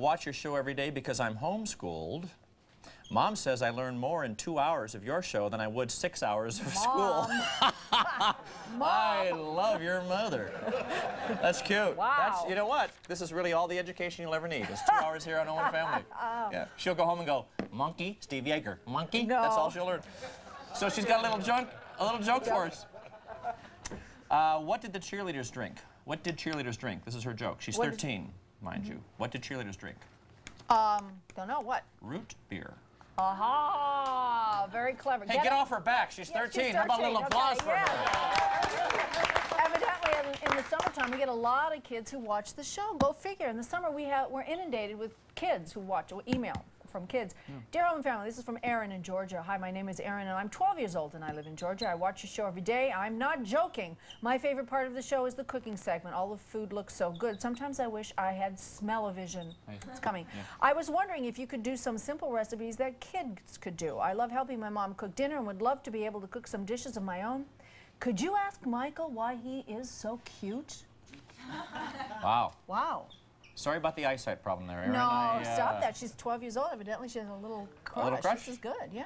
watch your show every day because I'm homeschooled. Mom says I learn more in 2 hours of your show than I would 6 hours of school. Mom. I love your mother. That's cute. Wow. That's, you know what? This is really all the education you'll ever need. It's 2 hours here on All in the Family. Yeah. She'll go home and go, monkey, Steve Yeager. Monkey? No. That's all she'll learn. So she's got a little joke for us. What did the cheerleaders drink? What did cheerleaders drink? This is her joke. She's 13, mind you. What did cheerleaders drink? Don't know. What? Root beer. Aha! Very clever. Hey, get off her back. She's 13. She's 13. How about a little applause for her? Evidently, in the summertime, we get a lot of kids who watch the show. Go figure. In the summer, we're inundated with kids who watch, email from kids. Dear Home and Family, this is from Aaron in Georgia. Hi, my name is Aaron, and I'm 12 years old, and I live in Georgia. I watch your show every day. I'm not joking. My favorite part of the show is the cooking segment. All the food looks so good. Sometimes I wish I had smell-o-vision. It's coming. Yeah. I was wondering if you could do some simple recipes that kids could do. I love helping my mom cook dinner and would love to be able to cook some dishes of my own. Could you ask Michael why he is so cute? Wow. Wow. Sorry about the eyesight problem there, Aaron. No, stop that. She's 12 years old. Evidently, she has a little crush. A little crush? This is good, yeah.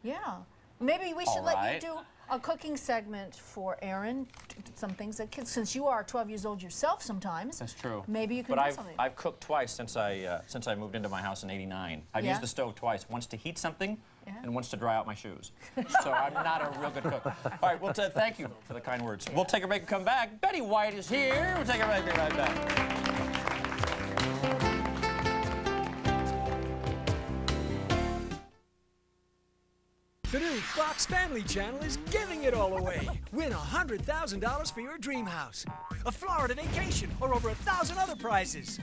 Yeah. Maybe we should let you do a cooking segment for Aaron, some things that kids, since you are 12 years old yourself sometimes. That's true. Maybe you can do something. I've cooked twice since I moved into my house in '89. I've used the stove twice, once to heat something and once to dry out my shoes. So I'm not a real good cook. All right, well, thank you for the kind words. We'll take a break and come back. Betty White is here. We'll take a break and be right back. The new Fox Family Channel is giving it all away. Win $100,000 for your dream house, a Florida vacation, or over 1,000 other prizes.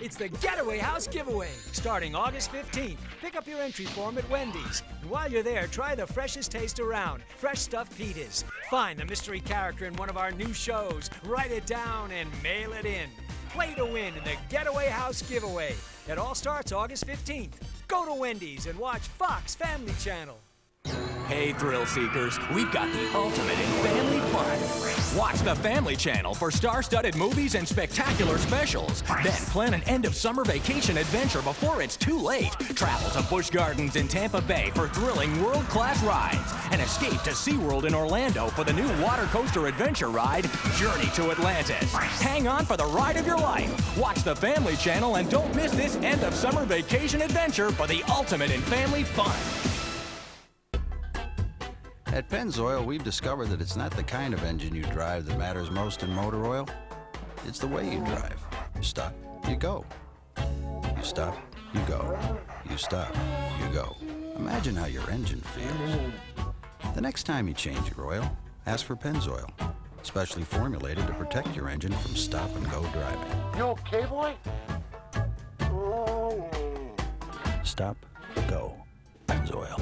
It's the Getaway House Giveaway, starting August 15th. Pick up your entry form at Wendy's. And while you're there, try the freshest taste around, fresh stuffed pitas. Find the mystery character in one of our new shows, write it down, and mail it in. Play to win in the Getaway House Giveaway. It all starts August 15th. Go to Wendy's and watch Fox Family Channel. Hey, thrill seekers, we've got the ultimate in family fun. Watch the Family Channel for star-studded movies and spectacular specials. Then plan an end-of-summer vacation adventure before it's too late. Travel to Busch Gardens in Tampa Bay for thrilling world-class rides. And escape to SeaWorld in Orlando for the new water coaster adventure ride, Journey to Atlantis. Hang on for the ride of your life. Watch the Family Channel and don't miss this end-of-summer vacation adventure for the ultimate in family fun. At Pennzoil, we've discovered that it's not the kind of engine you drive that matters most in motor oil. It's the way you drive. You stop, you go. You stop, you go. You stop, you go. Imagine how your engine feels. The next time you change your oil, ask for Pennzoil, specially formulated to protect your engine from stop-and-go driving. You okay, boy? Stop, go, Pennzoil.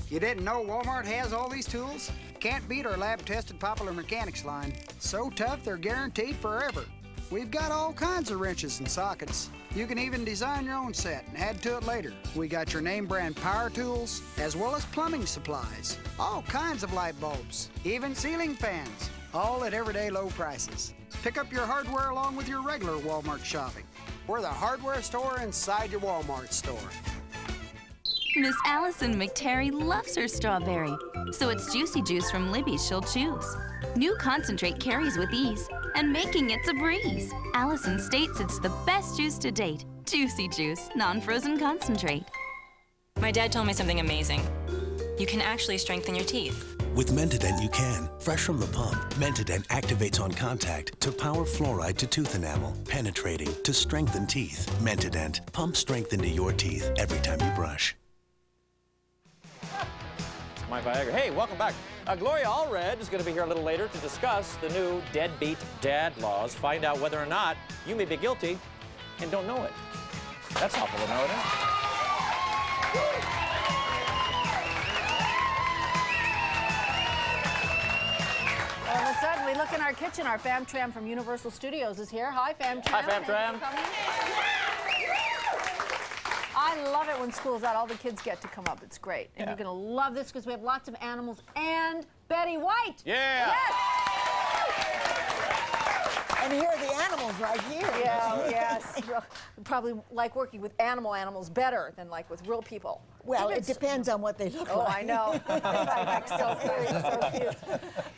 You didn't know Walmart has all these tools? Can't beat our lab-tested Popular Mechanics line. So tough, they're guaranteed forever. We've got all kinds of wrenches and sockets. You can even design your own set and add to it later. We got your name brand power tools, as well as plumbing supplies. All kinds of light bulbs, even ceiling fans, all at everyday low prices. Pick up your hardware along with your regular Walmart shopping. We're the hardware store inside your Walmart store. Miss Allison McTerry loves her strawberry, so it's Juicy Juice from Libby's she'll choose. New concentrate carries with ease, and making it's a breeze. Allison states it's the best juice to date. Juicy Juice, non-frozen concentrate. My dad told me something amazing. You can actually strengthen your teeth. With Mentadent you can. Fresh from the pump, Mentadent activates on contact to power fluoride to tooth enamel, penetrating to strengthen teeth. Mentadent, pump strength into your teeth every time you brush. My Viagra. Hey, welcome back. Gloria Allred is going to be here a little later to discuss the new deadbeat dad laws, find out whether or not you may be guilty and don't know it. That's awful to know, isn't it? All of a sudden, we look in our kitchen. Our Fam Tram from Universal Studios is here. Hi, Fam Tram. Hi, Fam Tram. I love it when school's out. All the kids get to come up. It's great. And you're going to love this because we have lots of animals and Betty White. Yeah. Yes. And here are the animals right here. Yeah, yes. Probably like working with animals better than like with real people. Well, it depends on what they look like. Oh, I know. So cute, so cute.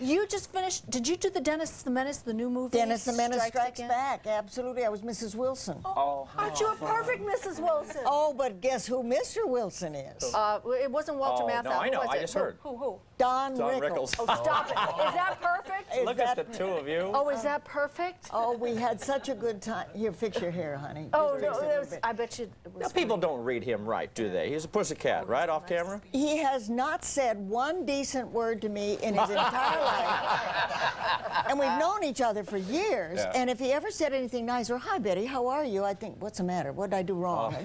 You just finished, did you do the Dennis the Menace, the new movie? Dennis the Menace Strikes Back, absolutely. I was Mrs. Wilson. Oh, aren't you a perfect Mrs. Wilson? Oh, but guess who Mr. Wilson is? It wasn't Walter Matthau. No, I know, I just heard. Who? Don Rickles. Oh, stop it. Is that perfect? Look at the two of you. Oh, is that perfect? Oh, we had such a good time. Here, fix your hair, honey. Oh, Just fix it a little bit. I bet you it was Now, people don't read him right, do they? He's a pussycat, right, off camera? He has not said one decent word to me in his entire life. And we've known each other for years. Yeah. And if he ever said anything nice, or, hi, Betty, how are you? I'd think, what's the matter? What did I do wrong?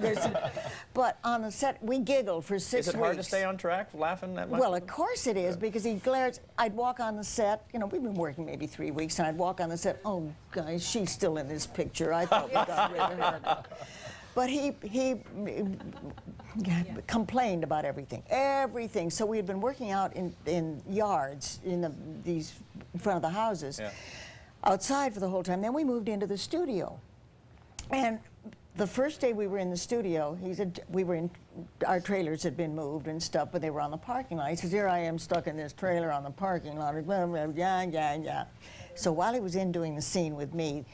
But on the set, we giggled for 6 weeks. Is it hard to stay on track, laughing that much? Well, of course it is, because he glares. I'd walk on the set, you know, we've been working maybe 3 weeks, and I'd walk on the set, oh, guys, she's still in this picture. I thought we got rid of her. But he complained about everything. So we had been working out in yards, in front of the houses, outside for the whole time. Then we moved into the studio. And the first day we were in the studio, he said, our trailers had been moved and stuff, but they were on the parking lot. He says, here I am stuck in this trailer on the parking lot. Yeah. So while he was in doing the scene with me,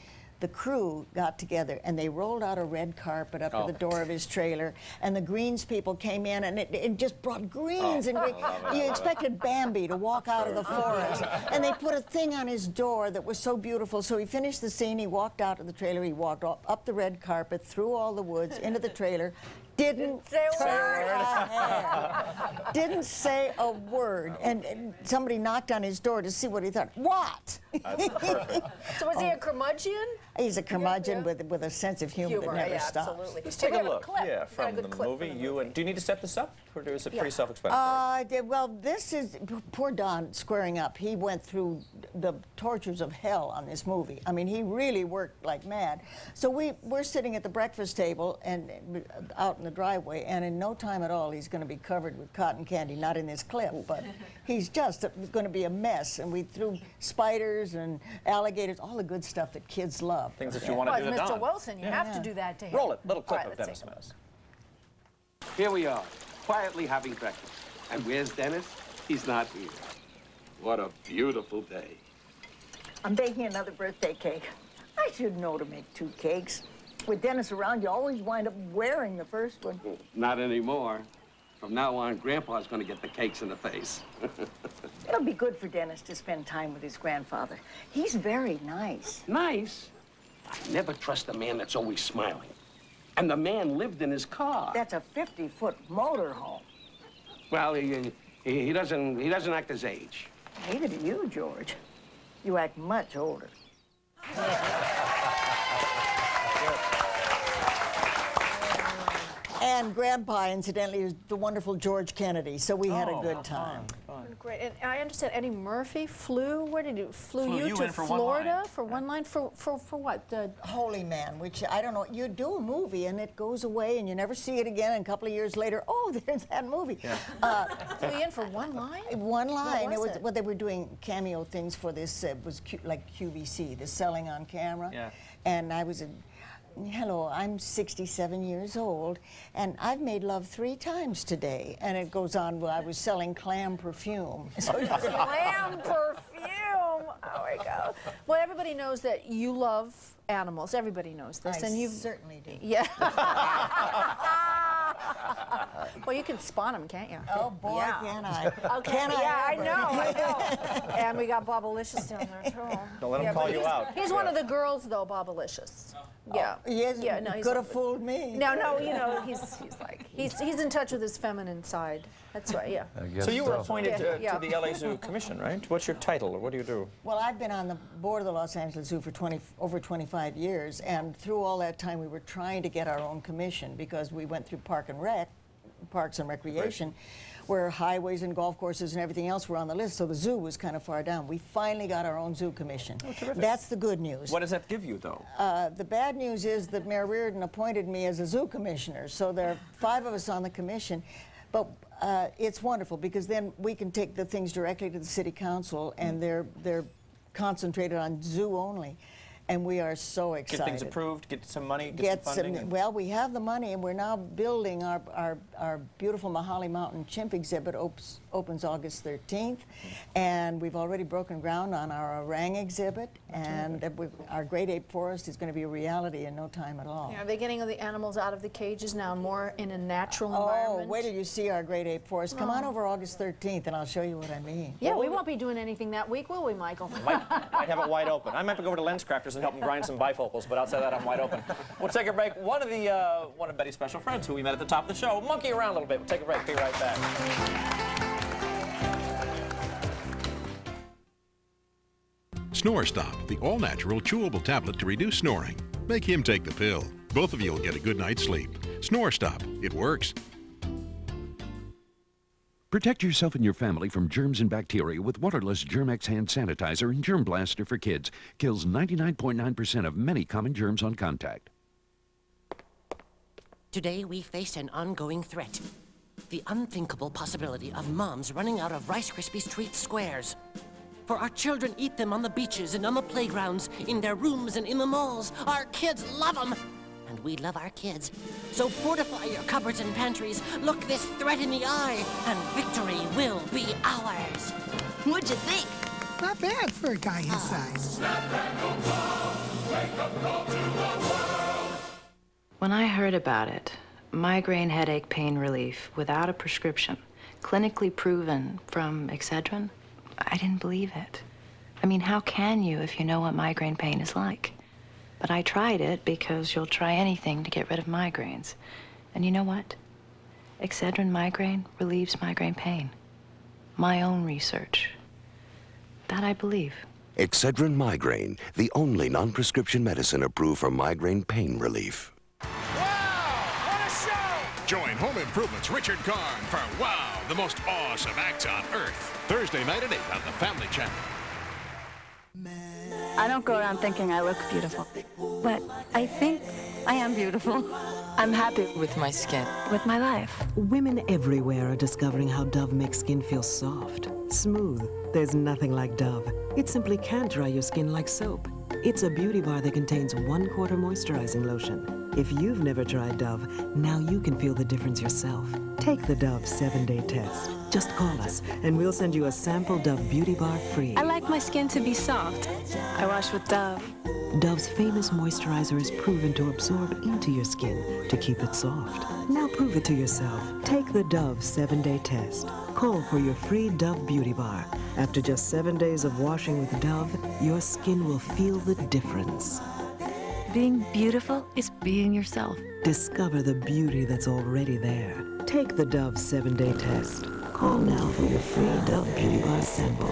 the crew got together and they rolled out a red carpet up to the door of his trailer, and the greens people came in, and it just brought greens and greens. You expected Bambi to walk out of the forest, and they put a thing on his door that was so beautiful. So he finished the scene, he walked out of the trailer, he walked up the red carpet, through all the woods, into the trailer, didn't say a word. Didn't say a word. And somebody knocked on his door to see what he thought. What? That's perfect. So was he a curmudgeon? He's a curmudgeon with a sense of humor that never stops. Absolutely. Let's take a look. Yeah, from the movie. Do you need to set this up, or is it pretty self-explanatory? Well, this is poor Don squaring up. He went through the tortures of hell on this movie. I mean, he really worked like mad. So we're sitting at the breakfast table and out in the driveway, and in no time at all, he's going to be covered with cotton candy. Not in this clip, but he's just going to be a mess. And we threw spiders and alligators, all the good stuff that kids love. Things that you want to do to Mr. Don. Wilson, you have to do that to him. Roll it. Little clip All right, of let's Dennis Menace. Here we are, quietly having breakfast. And where's Dennis? He's not here. What a beautiful day. I'm baking another birthday cake. I should know to make 2 cakes. With Dennis around, you always wind up wearing the first one. Not anymore. From now on, Grandpa's going to get the cakes in the face. It'll be good for Dennis to spend time with his grandfather. He's very nice. Nice? I never trust a man that's always smiling. And the man lived in his car. That's a 50-foot motorhome. Well, he doesn't act his age. Neither do you, George. You act much older. And Grandpa, incidentally, is the wonderful George Kennedy, so we had a good time. Great. And I understand Eddie Murphy flew, where did he, flew you to for Florida for one line? For what? The Holy Man, which, I don't know, you do a movie and it goes away and you never see it again, and a couple of years later, oh, there's that movie. Yeah. Flew you in for one line? One line. What was it? Well, they were doing cameo things for this, was like QVC, the selling on camera. Yeah. And I was hello, I'm 67 years old, and I've made love 3 times today. And it goes on, well, I was selling clam perfume. So Clam perfume! Oh my God. Well, everybody knows that you love animals. Everybody knows this. I and you certainly do. Yeah. Well, you can spawn them, can't you? Oh, boy, yeah. can I. Okay, Can I I know. And we got Bobalicious down there, too. Don't let him call you out. He's one of the girls, though, Bobalicious. Yeah. He is, Yeah, no, he's could have fooled me. No, you know, he's in touch with his feminine side. That's right, yeah. So you were appointed to Yeah. the LA Zoo Commission, right? What's your title, or what do you do? Well, I've been on the board of the Los Angeles Zoo for over 25 years, and through all that time we were trying to get our own commission because we went through Parks and Recreation, where highways and golf courses and everything else were on the list, so the zoo was kind of far down. We finally got our own zoo commission. Oh, terrific. That's the good news. What does that give you, though? The bad news is that Mayor Reardon appointed me as a zoo commissioner, so there are 5 of us on the commission. But it's wonderful because then we can take the things directly to the city council, and they're concentrated on zoo only. And we are so excited. Get things approved, get some money, get some funding. Well, we have the money, and we're now building our beautiful Mahali Mountain chimp exhibit. Opens August 13th, and we've already broken ground on our orang exhibit, and our great ape forest is going to be a reality in no time at all. Yeah, are they getting the animals out of the cages now, more in a natural environment? Oh, wait till you see our great ape forest. Come on over August 13th, and I'll show you what I mean. Yeah, we won't be doing anything that week, will we, Michael? Might have it wide open. I might go over to Lens Crafters and help them grind some bifocals, but outside that, I'm wide open. We'll take a break. One of Betty's special friends who we met at the top of the show, monkey around a little bit. We'll take a break. Be right back. Snore Stop, the all-natural chewable tablet to reduce snoring. Make him take the pill. Both of you will get a good night's sleep. Snore Stop. It works. Protect yourself and your family from germs and bacteria with waterless Germ-X hand sanitizer and Germ Blaster for kids. Kills 99.9% of many common germs on contact. Today we face an ongoing threat. The unthinkable possibility of moms running out of Rice Krispies treat squares. For our children eat them on the beaches and on the playgrounds, in their rooms and in the malls. Our kids love them. And we love our kids. So fortify your cupboards and pantries, look this threat in the eye, and victory will be ours. What'd you think? Not bad for a guy his size. When I heard about it, migraine headache pain relief without a prescription, clinically proven from Excedrin, I didn't believe it. I mean, how can you if you know what migraine pain is like? But I tried it because you'll try anything to get rid of migraines. And you know what? Excedrin migraine relieves migraine pain. My own research. That I believe. Excedrin Migraine, the only non-prescription medicine approved for migraine pain relief. Join Home Improvement's Richard Karn for Wow, the most awesome acts on Earth. Thursday night at 8 on the Family Channel. I don't go around thinking I look beautiful, but I think I am beautiful. I'm happy with my skin, with my life. Women everywhere are discovering how Dove makes skin feel soft, smooth. There's nothing like Dove. It simply can't dry your skin like soap. It's a beauty bar that contains 1/4 moisturizing lotion. If you've never tried Dove, now you can feel the difference yourself. Take the Dove 7-day test. Just call us, and we'll send you a sample Dove beauty bar free. I like my skin to be soft. I wash with Dove. Dove's famous moisturizer is proven to absorb into your skin to keep it soft. Now prove it to yourself. Take the Dove 7-day test. Call for your free Dove beauty bar. After just 7 days of washing with Dove, your skin will feel the difference. Being beautiful is being yourself. Discover the beauty that's already there. Take the Dove 7-day test. Call now for your free Dove beauty bar sample.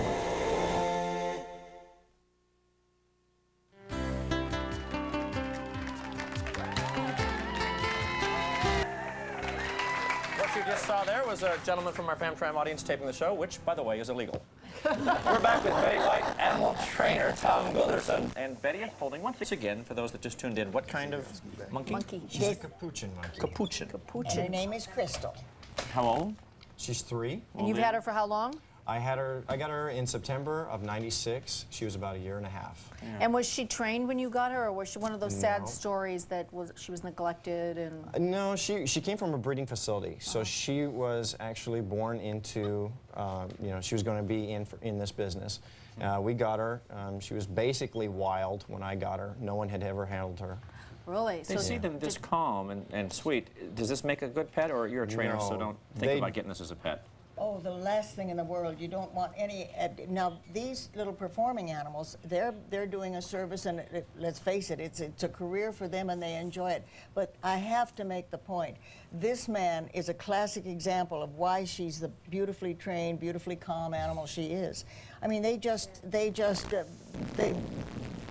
What you just saw there was a gentleman from our Famtram audience taping the show, which, by the way, is illegal. We're back with Betty White, animal trainer Tom Gunderson. And Betty is holding, once again, for those that just tuned in, what kind of monkey? She's a capuchin monkey. Capuchin. And her name is Crystal. How old? She's 3. And you've had her for how long? I got her in September of '96. She was about 1.5 years. Yeah. And was she trained when you got her, or was she one of those sad stories that she was neglected and? No, she came from a breeding facility, so she was actually born into, she was going to be in this business. We got her. She was basically wild when I got her. No one had ever handled her. Really? They see them this calm and sweet. Does this make a good pet, or you're a trainer, so don't think about getting this as a pet? Oh, the last thing in the world. You don't want any. Now, these little performing animals, they're doing a service, and let's face it, it's a career for them, and they enjoy it. But I have to make the point. This man is a classic example of why she's the beautifully trained, beautifully calm animal she is. I mean, they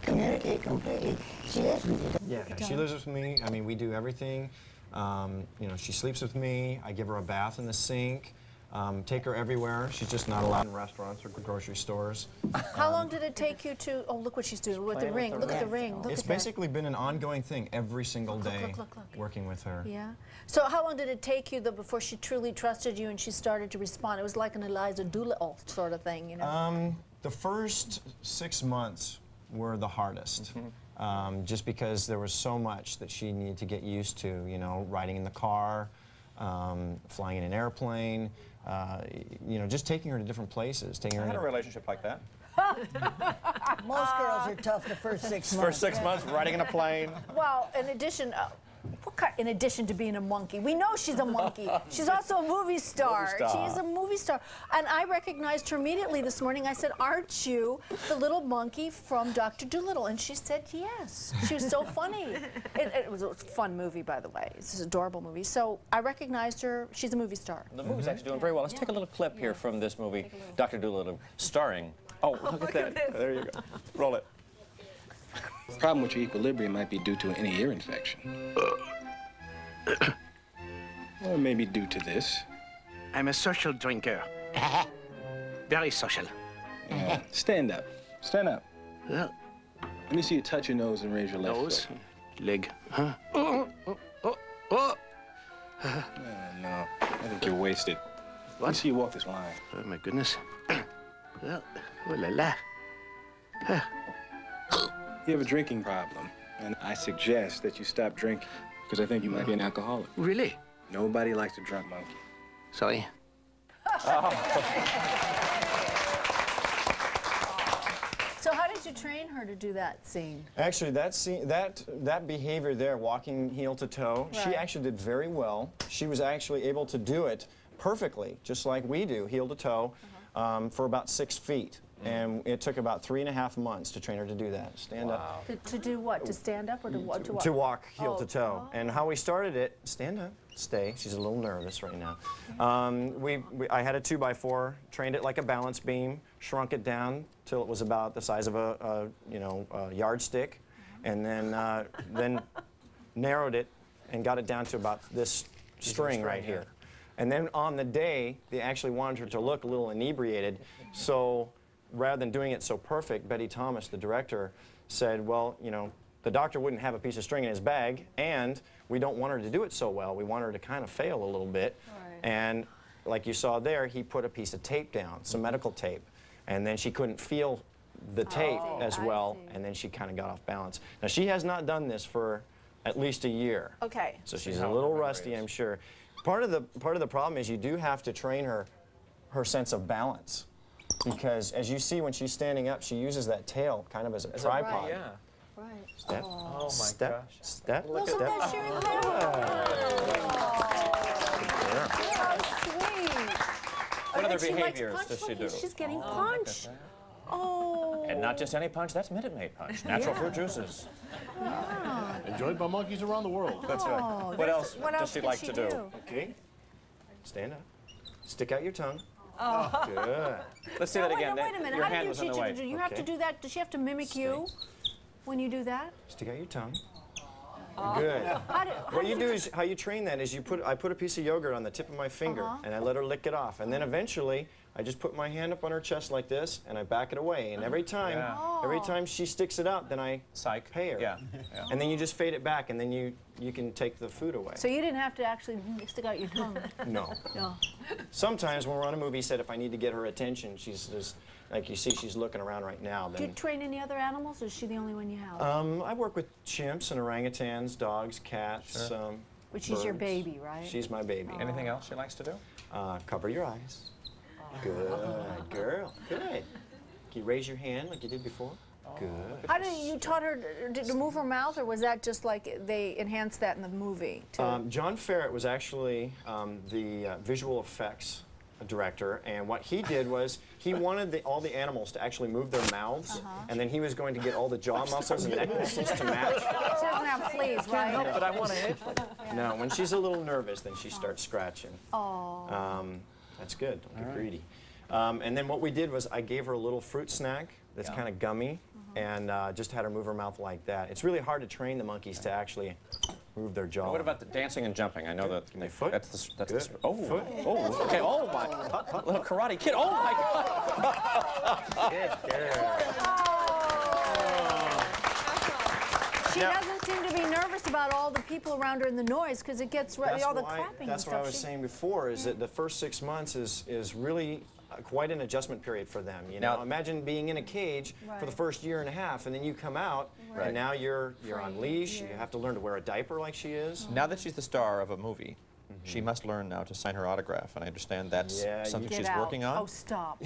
communicate completely. Yeah, she lives with me. I mean, we do everything. She sleeps with me. I give her a bath in the sink. Take her everywhere. She's just not allowed in restaurants or grocery stores. How long did it take you to? Oh, look what she's doing with the ring. Look at the ring. Look It's at basically been an ongoing thing every single day, look. working with her. Yeah. So how long did it take you before she truly trusted you and she started to respond? It was like an Eliza Doolittle sort of thing, you know? The first 6 months were the hardest. just because there was so much that she needed to get used to, you know, riding in the car, flying in an airplane, you know, just taking her to different places. Taking her I had a relationship like that. Most girls are tough the first 6 months. First 6 months, riding in a plane. Well, in addition to being a monkey, we know she's a monkey. She's also a movie star. She is a movie star. And I recognized her immediately this morning. I said, "Aren't you the little monkey from Dr. Dolittle?" And she said, "Yes." She was so funny. It was a fun movie, by the way. It's an adorable movie. So I recognized her. She's a movie sster. The movie's actually doing very well. Let's take a little clip here from this movie, Dr. Dolittle, starring. Oh, look at that. There you go. Roll it. The problem with your equilibrium might be due to any ear infection. Or maybe due to this. I'm a social drinker. Very social. Yeah. Stand up. Stand up. Well, let me see you touch your nose and raise your left nose, foot. leg. Huh? No, I think you're wasted. Let me see you walk this line. Oh, my goodness. Well, oh la la. You have a drinking problem, and I suggest that you stop drinking, because I think you might be an alcoholic. Really? Nobody likes a drunk monkey. Sorry. So how did you train her to do that scene? Actually, that behavior there, walking heel to toe, she actually did very well. She was actually able to do it perfectly, just like we do, heel to toe, for about 6 feet. And it took about 3.5 months to train her to do that. Stand up. To do what? To stand up or to walk? To walk heel to toe. And how we started it, stand up, stay. She's a little nervous right now. I had a 2x4, trained it like a balance beam, shrunk it down till it was about the size of a yardstick, and then narrowed it and got it down to about this string right here. And then on the day, they actually wanted her to look a little inebriated, so rather than doing it so perfect, Betty Thomas, the director, said, well, you know, the doctor wouldn't have a piece of string in his bag, and we don't want her to do it so well. We want her to kind of fail a little bit. And like you saw there, he put a piece of tape down, some medical tape, and then she couldn't feel the tape as well, and then she kind of got off balance. Now, she has not done this for at least a year. Okay. So she's a little rusty, I'm sure. Part of the problem is you do have to train her sense of balance. Because as you see when she's standing up, she uses that tail kind of as a tripod. Yeah. Right. Step, oh my step, gosh. step, Look step. at that sharing What other behaviors does she do? She's getting punched. Oh. And not just any punch, that's Minute Maid punch. Natural fruit juices. Enjoyed by monkeys around the world. That's right. What else does she like to do? Okay. Stand up. Stick out your tongue. Oh. Good. Let's see that again. Wait a minute. Your How hand do was you in teach the her way. to do? You have to do that. Does she have to mimic you when you do that? Stick out your tongue. Good. What you do is, how you train that is I put a piece of yogurt on the tip of my finger, and I let her lick it off. And then eventually, I just put my hand up on her chest like this, and I back it away. And every time she sticks it up, then I pay her. Yeah. And then you just fade it back, and then you can take the food away. So you didn't have to actually stick out your tongue? No. No. Sometimes when we're on a movie set, if I need to get her attention, she's just, like you see, she's looking around right now. Do you train any other animals, or is she the only one you have? I work with chimps and orangutans, dogs, cats. Sure. But she's your birds. baby, right? She's my baby. Anything else she likes to do? Cover your eyes. Good girl. Good. Can you raise your hand like you did before? Good. How did you taught her to move her mouth, or was that just like they enhanced that in the movie? John Ferret was actually the visual effects director, and what he did was he wanted all the animals to actually move their mouths, and then he was going to get all the jaw muscles and neck muscles to match. She doesn't have fleas, right? Can't help it, I want to itch. No, when she's a little nervous, then she starts scratching. Oh. That's good. Don't get greedy. And then what we did was I gave her a little fruit snack that's kind of gummy, and just had her move her mouth like that. It's really hard to train the monkeys to actually move their jaw. What about the dancing and jumping? I know that. Give me a foot. That's Good. oh, Foot. Oh, okay. Oh my, little karate kid. Oh my God. Good girl. She doesn't seem to be nervous about all the people around her and the noise, because it gets all the clapping. That's and what I stuff. was saying before. Is that the first 6 months is really quite an adjustment period for them. You know, imagine being in a cage for the first year and a half, and then you come out, and now you're on leash. You have to learn to wear a diaper like she is. Now that she's the star of a movie, she must learn now to sign her autograph, and I understand that's something she's working on. Oh, stop.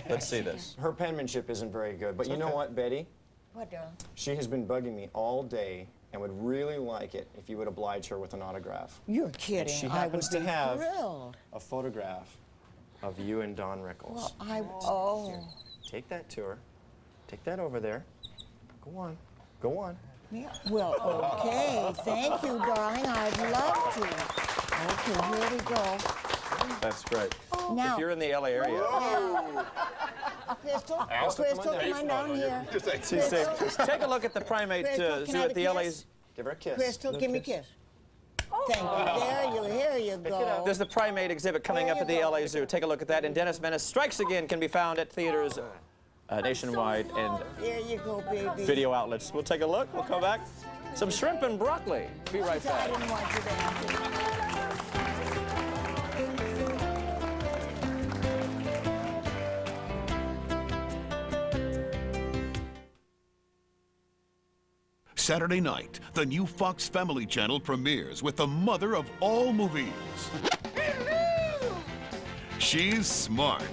Let's see this. Her penmanship isn't very good, but you know what, Betty? What, darling? She has been bugging me all day and would really like it if you would oblige her with an autograph. You're kidding. And she I happens would to be have thrilled. a photograph of you and Don Rickles. Well, Here, take that to her. Take that over there. Go on. Go on. Yeah. Well, okay. Thank you, darling. I'd love to. Okay, here we go. That's great. Now, if you're in the LA area. Crystal, come on down here. Take a look at the primate zoo at the LA's. Give her a kiss. Crystal, give me a kiss. Thank you. Here you go. There's the primate exhibit coming up at the LA Zoo. Take a look at that. And Dennis Menace Strikes Again can be found at theaters nationwide and there you go, baby. video outlets. We'll take a look. We'll come back. Some shrimp and broccoli. Be right back. I didn't want you to answer. Saturday night, the new Fox Family Channel premieres with the mother of all movies. She's smart.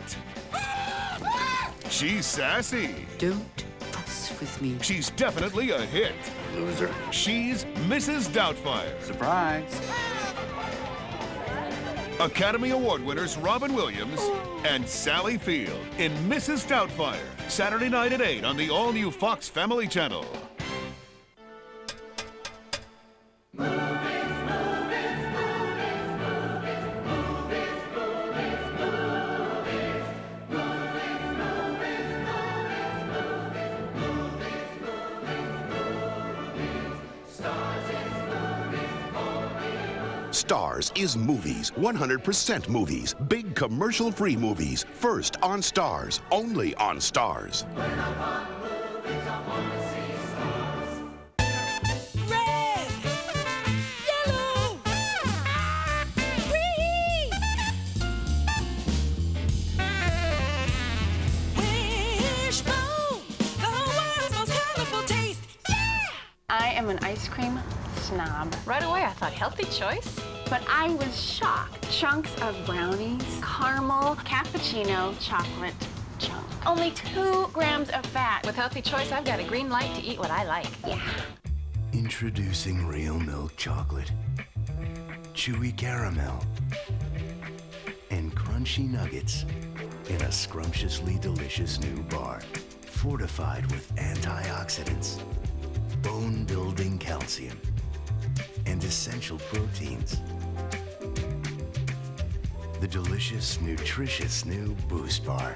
She's sassy. Don't fuss with me. She's definitely a hit. Loser. She's Mrs. Doubtfire. Surprise. Academy Award winners Robin Williams and Sally Field in Mrs. Doubtfire. Saturday night at 8 on the all-new Fox Family Channel. Stars is movies, 100% movies, big commercial-free movies. First on Stars, only on Stars. I am an ice cream snob. Right away, I thought healthy choice. But I was shocked. Chunks of brownies, caramel, cappuccino, chocolate chunk. Only 2 grams of fat. With healthy choice, I've got a green light to eat what I like. Yeah. Introducing real milk chocolate, chewy caramel, and crunchy nuggets in a scrumptiously delicious new bar. Fortified with antioxidants, bone-building calcium, and essential proteins. The delicious, nutritious new Boost Bar.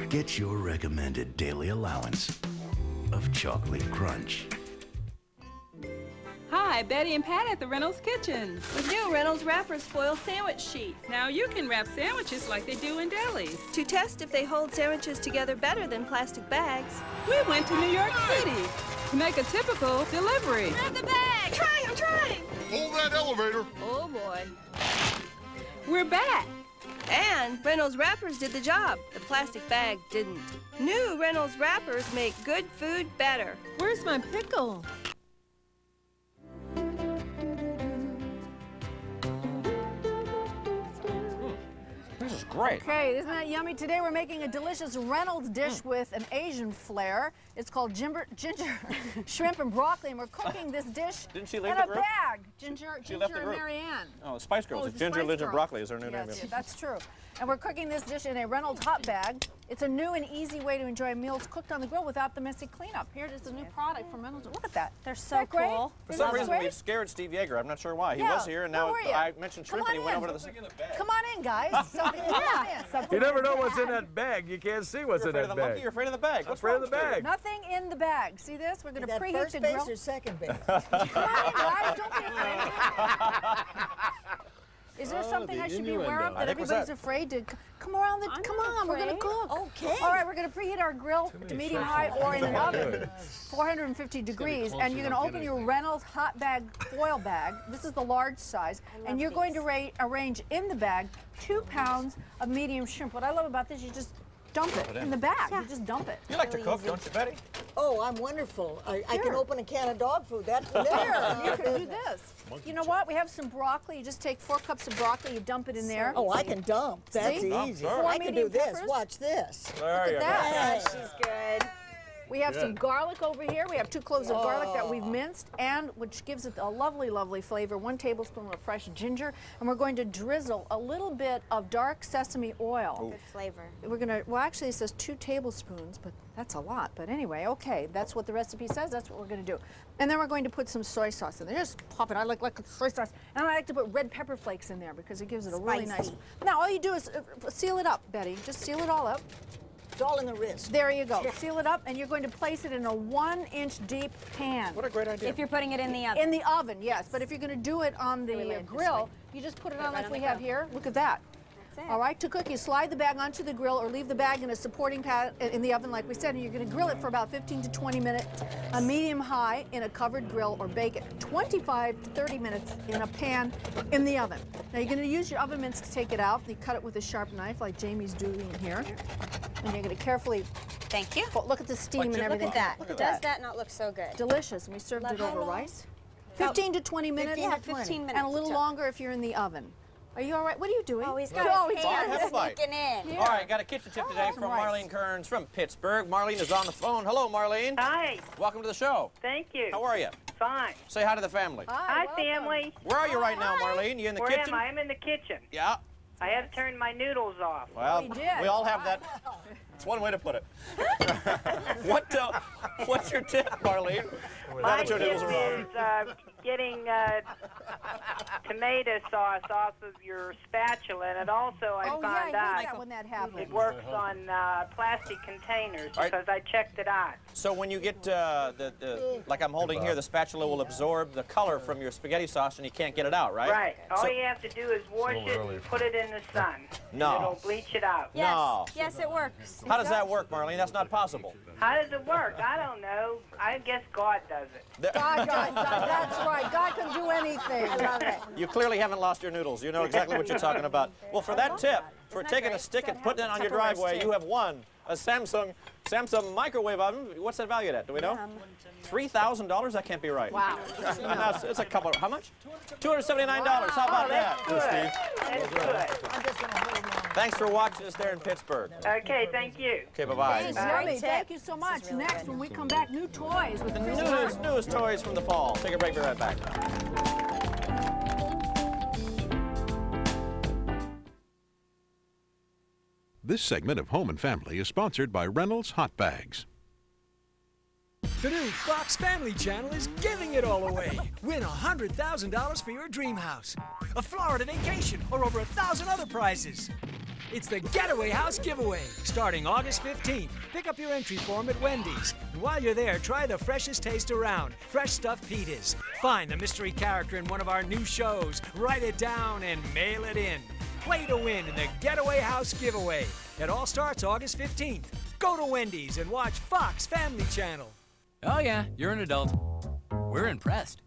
Get your recommended daily allowance of chocolate crunch. Hi, Betty and Pat at the Reynolds Kitchen. With new Reynolds Wrappers Foil Sandwich Sheets. Now you can wrap sandwiches like they do in delis. To test if they hold sandwiches together better than plastic bags. We went to New York City to make a typical delivery. Grab the bag! I'm trying! Hold that elevator! Oh, boy. We're back. And Reynolds Wrappers did the job. The plastic bag didn't. New Reynolds Wrappers make good food better. Where's my pickle? This is great. Okay, isn't that yummy? Today we're making a delicious Reynolds dish with an Asian flair. It's called ginger shrimp and broccoli, and we're cooking this dish Didn't she in leave a the group? bag. Ginger left the and group. Marianne. Oh, Spice Girls. it's the Ginger, Spice Ginger, Girls. Broccoli is her new name. Yes, that's true. And we're cooking this dish in a Reynolds hot bag. It's a new and easy way to enjoy meals cooked on the grill without the messy cleanup. Here it is, a new product from Reynolds. Look at that. They're Isn't so that great? cool. For Isn't some that reason, great? we've scared Steve Yeager. I'm not sure why. He Yeah, was here, and now where were you? I mentioned shrimp, Come and he on went over in. to the... Come on in, guys. Come on in. You never know what's in that bag. You can't see what's in You're afraid that of the monkey? bag. You're afraid of the bag? I'm afraid of the bag. Nothing in the bag. See this? We're going to Is that preheat first the base grill. or second base? Come on in, guys. Don't be afraid. Is there something the I should be aware of innuendo. that everybody's afraid to come around? Come on, we're going to cook. Okay. All right, we're going to preheat our grill to medium high or in an oven, 450 degrees, and you're going to open your Reynolds hot bag foil bag. This is the large size, and you're going to arrange in the bag 2 pounds of medium shrimp. What I love about this, you just dump it in the bag. You just dump it. You like to cook, don't you, Betty? Oh, I'm wonderful. I can open a can of dog food. That's there. You can do this. You know what? We have some broccoli. You just take 4 cups of broccoli, you dump it in there. Oh, I can dump. That's See? easy. Four I can do medium this. peppers. Watch this. There you go. That. She's good. We have some garlic over here. We have 2 cloves of garlic that we've minced, and which gives it a lovely, lovely flavor. 1 tablespoon of fresh ginger, and we're going to drizzle a little bit of dark sesame oil. Good flavor. We're gonna. Well, actually, it says 2 tablespoons, but that's a lot. But anyway, okay, that's what the recipe says. That's what we're going to do. And then we're going to put some soy sauce in there. Just pop it. I like soy sauce, and I like to put red pepper flakes in there because it gives it a really nice. Now, all you do is seal it up, Betty. Just seal it all up. It's all in the wrist. There you go. Seal it up, and you're going to place it in a 1-inch deep pan. What a great idea. If you're putting it in the oven. In the oven, yes. But if you're going to do it on the grill, you just put it on like we have here. Look at that. That's it. All right, to cook, you slide the bag onto the grill or leave the bag in a supporting pad in the oven like we said, and you're going to grill it for about 15 to 20 minutes, a medium high in a covered grill, or bake it 25 to 30 minutes in a pan in the oven. Now you're going to use your oven mitts to take it out. You cut it with a sharp knife like Jamie's doing here. And you're going to carefully, thank you. Look at the steam and everything. Look at that. Does that not look so good? Delicious. And we served it over rice. 15 to 20 minutes. 15 minutes. And a little longer if you're in the oven. Are you all right? What are you doing? Oh, he's got his Have a hands bite. sneaking in. All right, got a kitchen tip today from Marlene Kearns from Pittsburgh. Marlene is on the phone. Hello, Marlene. Hi. Welcome to the show. Thank you. How are you? Fine. Say hi to the family. Hi, family. Where are you right now, Marlene? You in the Where kitchen? am I? I'm in the kitchen. Yeah. I had to turn my noodles off. Well, we all have that. It's one way to put it. What's your tip, Marlene? My tip is getting tomato sauce off of your spatula, and it also I found out when that happens. it works on plastic containers because I checked it out. So when you get like I'm holding here, the spatula will absorb the color from your spaghetti sauce, and you can't get it out, right? Right. All you have to do is wash it and put it in the sun. No. It'll bleach it out. Yes. No. Yes, it works. How does that work, Marlene? That's not possible. How does it work? I don't know. I guess God does it. God, that's right. God can do anything. I love it. You clearly haven't lost your noodles. You know exactly what you're talking about. Well, for that tip, for taking a stick and putting it on your driveway, you have won a Samsung microwave oven. What's that valued at? Do we know? $3,000? That can't be right. Wow. It's a couple. How much? $279. How about that? That's good. Thanks for watching us there in Pittsburgh. Okay, thank you. Okay, bye-bye. Thanks, yummy. Thank you so much. Next, when we come back, new toys with The newest toys from the fall. Take a break. Be right back. This segment of Home and Family is sponsored by Reynolds Hot Bags. The new Fox Family Channel is giving it all away. Win $100,000 for your dream house, a Florida vacation, or over 1,000 other prizes. It's the Getaway House Giveaway, starting August 15th. Pick up your entry form at Wendy's. And while you're there, try the freshest taste around, Fresh Stuffed Pitas. Find the mystery character in one of our new shows, write it down, and mail it in. Play to win in the Getaway House Giveaway. It all starts August 15th. Go to Wendy's and watch Fox Family Channel. Oh yeah, you're an adult. We're impressed.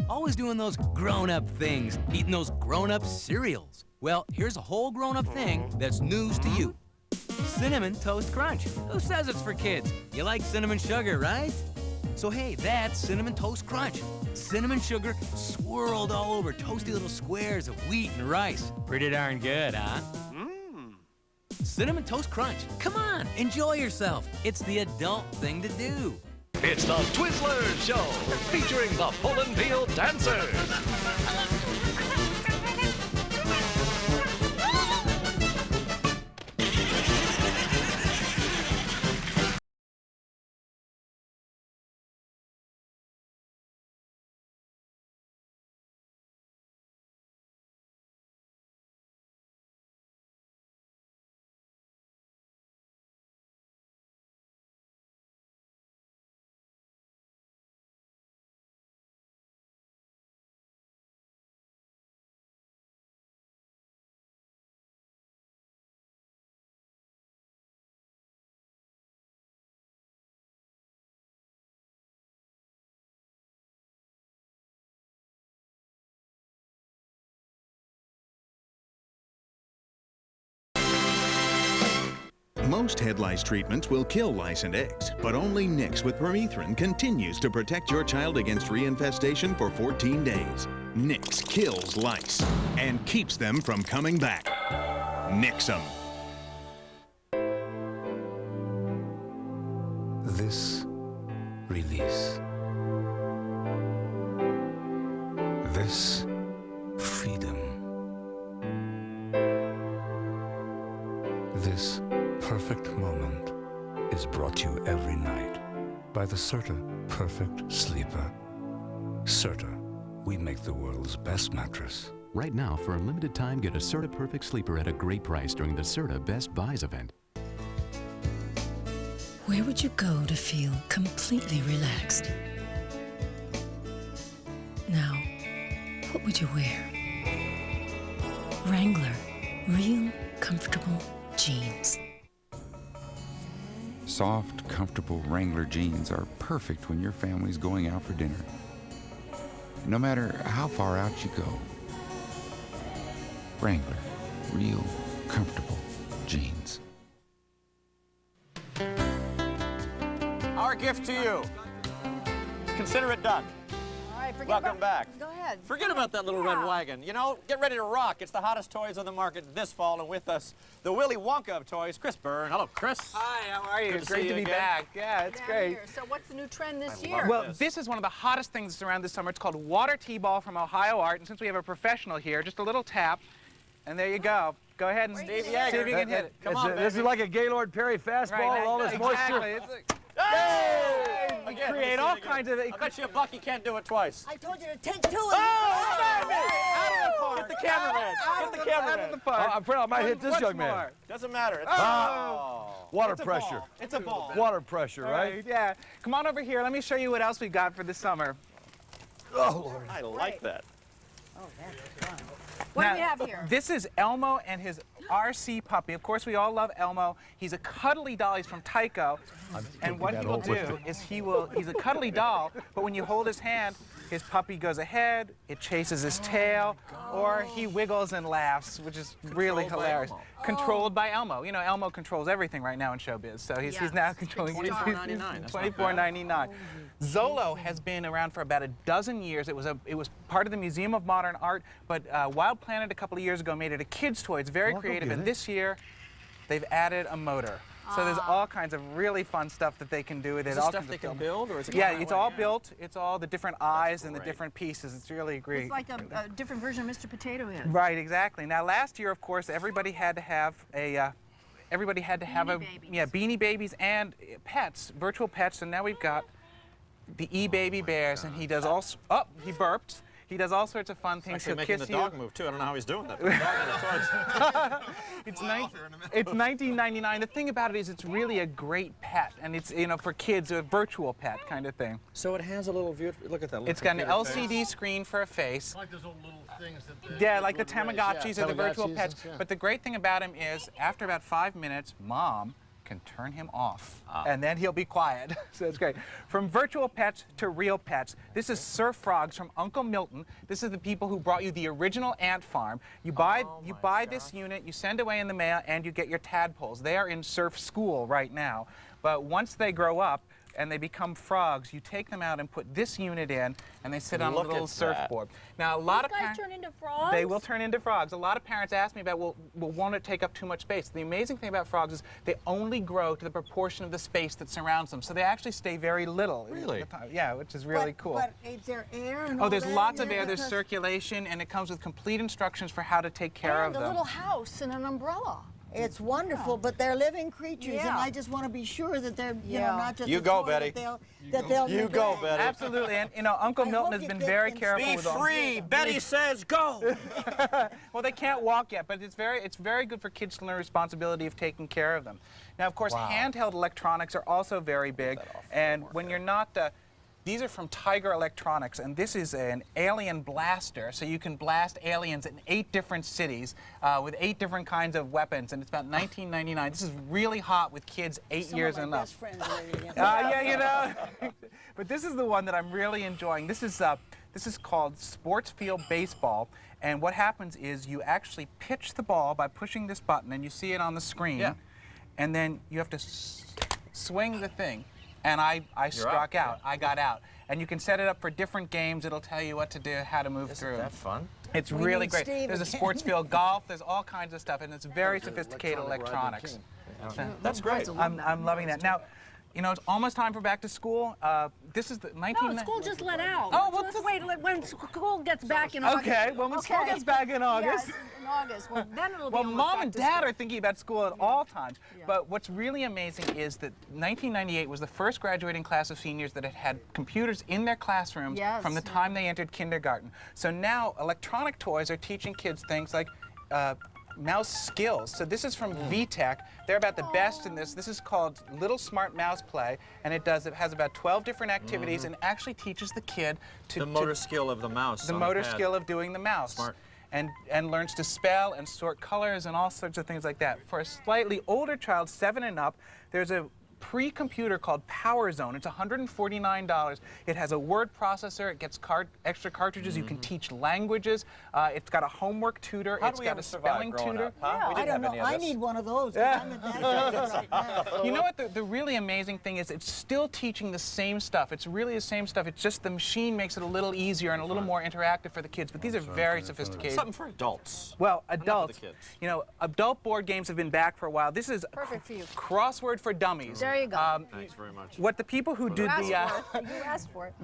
Always doing those grown-up things, eating those grown-up cereals. Well, here's a whole grown-up thing that's news to you. Cinnamon Toast Crunch. Who says it's for kids? You like cinnamon sugar, right? So hey, that's Cinnamon Toast Crunch. Cinnamon sugar swirled all over toasty little squares of wheat and rice. Pretty darn good, huh? Cinnamon Toast Crunch. Come on, enjoy yourself. It's the adult thing to do. It's the Twizzlers Show, featuring the Pull and Peel Dancers. Most head lice treatments will kill lice and eggs, but only Nix with permethrin continues to protect your child against reinfestation for 14 days. Nix kills lice and keeps them from coming back. Nix 'em. This release. This freedom. This perfect moment is brought to you every night by the Serta Perfect Sleeper. Serta, we make the world's best mattress. Right now, for a limited time, get a Serta Perfect Sleeper at a great price during the Serta Best Buys event. Where would you go to feel completely relaxed? Now, what would you wear? Wrangler, real comfortable jeans. Soft, comfortable Wrangler jeans are perfect when your family's going out for dinner. No matter how far out you go. Wrangler, real comfortable jeans. Our gift to you. Consider it done. All right, Welcome back. Go ahead. Forget about that little red wagon. You know, get ready to rock. It's the hottest toys on the market this fall, and with us, the Willy Wonka of toys, Chris Byrne. Hello, Chris. Hi, how are you? Good to Great see to you be again. back. Yeah, it's great. Here. So what's the new trend this year? Well, this is one of the hottest things that's around this summer. It's called Water T-Ball from Ohio Art, and since we have a professional here, just a little tap, and there you go. Go ahead and Steve see Yeager. if you can hit it. Come on, This baby. is like a Gaylord Perry fastball with all this moisture. Hey! You create all kinds of... I bet you a buck you can't do it twice. I told you to take two. Oh, baby! Get the cameraman. Get the cameraman. I'm afraid I might hit this young man. More. Doesn't matter. It's Water It's a pressure. ball. It's a ball. Water pressure, right? Yeah. Come on over here. Let me show you what else we got for this summer. Oh, Lord. I like that. Oh, that's fun. What do we have here? This is Elmo and his RC puppy. Of course, we all love Elmo. He's a cuddly doll. He's from Tyco. And what he will do is he's a cuddly doll, but when you hold his hand, his puppy goes ahead, it chases his tail, or he wiggles and laughs, which is really hilarious. Controlled by Elmo. You know, Elmo controls everything right now in showbiz, so he's now controlling $24.99. $24.99. Zolo has been around for about a dozen years. It was part of the Museum of Modern Art, but Wild Planet a couple of years ago made it a kid's toy. It's very creative, and this year they've added a motor. So there's all kinds of really fun stuff that they can do with it. Is this stuff they can build, or is it? Yeah, it's all built. It's all the different eyes and the different pieces. It's really great. It's like a different version of Mr. Potato Head. Right, exactly. Now, last year, of course, everybody had to have a Beanie Babies and pets, virtual pets, and now we've got the E-Baby Bears, and he does all. Oh, he burped. He does all sorts of fun things. He'll making kiss the you. dog move too. I don't know how he's doing that. But the dog It's $19.99. The thing about it is, it's really a great pet, and it's for kids, a virtual pet kind of thing. So it has a little view. Look at that. It's got an LCD screen for a face. Like those little things that Yeah, like the Tamagotchis or the virtual pets. But the great thing about him is, after about 5 minutes, Mom can turn him off, and then he'll be quiet. So it's great. From virtual pets to real pets, this is Surf Frogs from Uncle Milton. This is the people who brought you the original ant farm. You buy this unit, you send away in the mail, and you get your tadpoles. They are in surf school right now, but once they grow up and they become frogs, you take them out and put this unit in, and they sit on a little surfboard. Now, a lot of guys turn into frogs? They will turn into frogs. A lot of parents ask me about, well, won't it take up too much space? The amazing thing about frogs is they only grow to the proportion of the space that surrounds them, so they actually stay very little. Really? Yeah, which is really cool. But is there air and Oh, all there's that? lots of air, there's circulation, and it comes with complete instructions for how to take care of And them. a little house and an umbrella. It's wonderful, but they're living creatures, and I just want to be sure that they're, not just You a go, toy, Betty. that they'll You go, Betty. Absolutely, and Uncle Milton has been very careful with all. Be free. Betty says go. Well, they can't walk yet, but it's very good for kids to learn responsibility of taking care of them. Now, of course, handheld electronics are also very big, and when you're not. These are from Tiger Electronics, and this is an alien blaster, so you can blast aliens in 8 different cities with 8 different kinds of weapons, and it's about $19.99. This is really hot with kids 8 years and up. Yeah, But this is the one that I'm really enjoying. This is called Sports Field Baseball, and what happens is you actually pitch the ball by pushing this button, and you see it on the screen. Yeah. and then you have to swing the thing. And I struck out. I got out. And you can set it up for different games. It'll tell you what to do, how to move through. Isn't that fun? It's really great. There's a sports field golf. There's all kinds of stuff, and it's very sophisticated electronics. That's great. I'm loving that. Now, you know, it's almost time for back to school. This is the 19... No, school just let out. Oh, well, let's wait when school gets back in August. Okay, well, when school gets back in August. Yes, in August. Well, then it'll be Well, almost Mom back and to Dad school. are thinking about school at all times. Yeah. But what's really amazing is that 1998 was the first graduating class of seniors that had computers in their classrooms from the time they entered kindergarten. So now electronic toys are teaching kids things like mouse skills. So this is from VTech. They're about the best in this. This is called Little Smart Mouse Play, and it has about 12 different activities and actually teaches the kid to... The motor skill of the mouse. The motor skill of doing the mouse. Smart. And learns to spell and sort colors and all sorts of things like that. For a slightly older child, 7 and up, there's a pre-computer called Power Zone. It's $149. It has a word processor. It gets extra cartridges. You can teach languages. It's got a homework tutor. How It's do we got ever a survive spelling growing tutor. up, huh? We I didn't don't have know. any of I this. need one of those. Yeah. I'm in that right now. You know what the really amazing thing is? It's still teaching the same stuff. It's really the same stuff. It's just the machine makes it a little easier and a little more interactive for the kids. But these are very sophisticated. Something for adults. Well, Enough of adults. the kids. You know, adult board games have been back for a while. This is Perfect for you. Crossword for Dummies. There you go. Thanks very much. What the people who did You asked for it.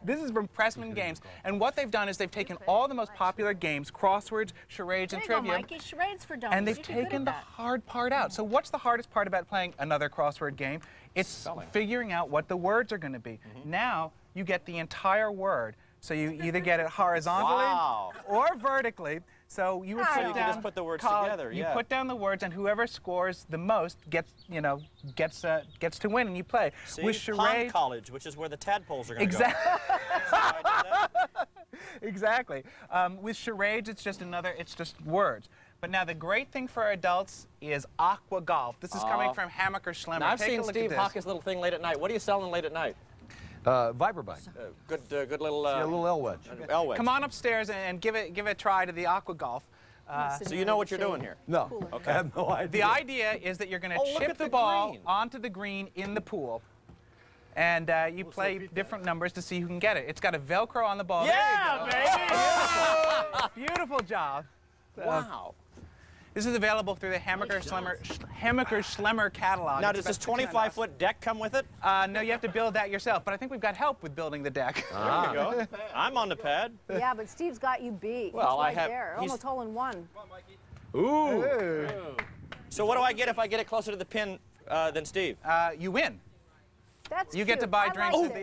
this is from Pressman Games, and what they've done is they've taken all the most popular games, crosswords, charades, and There you go, trivia, Mikey. Charades for dummies. and they've You're too good taken at the that. hard part out. So what's the hardest part about playing another crossword game? It's figuring out what the words are going to be. Now you get the entire word. So you either get it horizontally or vertically. So you would put So you can just put the words together. You put down the words, and whoever scores the most gets to win, and you play. See? With Pond charades, College, which is where the tadpoles are going to Exactly. go. Exactly. With charades, it's just words. But now the great thing for adults is aqua golf. This is coming from Hammacher Schlemmer. Now, I've Take a seen look Steve at hawk this. his little thing late at night. What are you selling late at night? Viper bike. Good little... Yeah, a little L wedge. L wedge. Come on upstairs and give it a try to the aqua golf. So you know what you're doing here? No. Okay. I have no idea. The idea is that you're going to chip the ball onto the green in the pool. And you play different numbers to see who can get it. It's got a Velcro on the ball. Yeah, There you go. Beautiful job. Wow. This is available through the Hammacher Schlemmer catalog. Now, It's does this about $69. 25-foot deck come with it? No, you have to build that yourself. But I think we've got help with building the deck. There you go. I'm on the pad. Yeah, but Steve's got you beat. Well, He's I right have- there, he's- almost hole in one. Ooh. So what do I get if I get it closer to the pin than Steve? You win. That's You get to cute. buy I drinks like at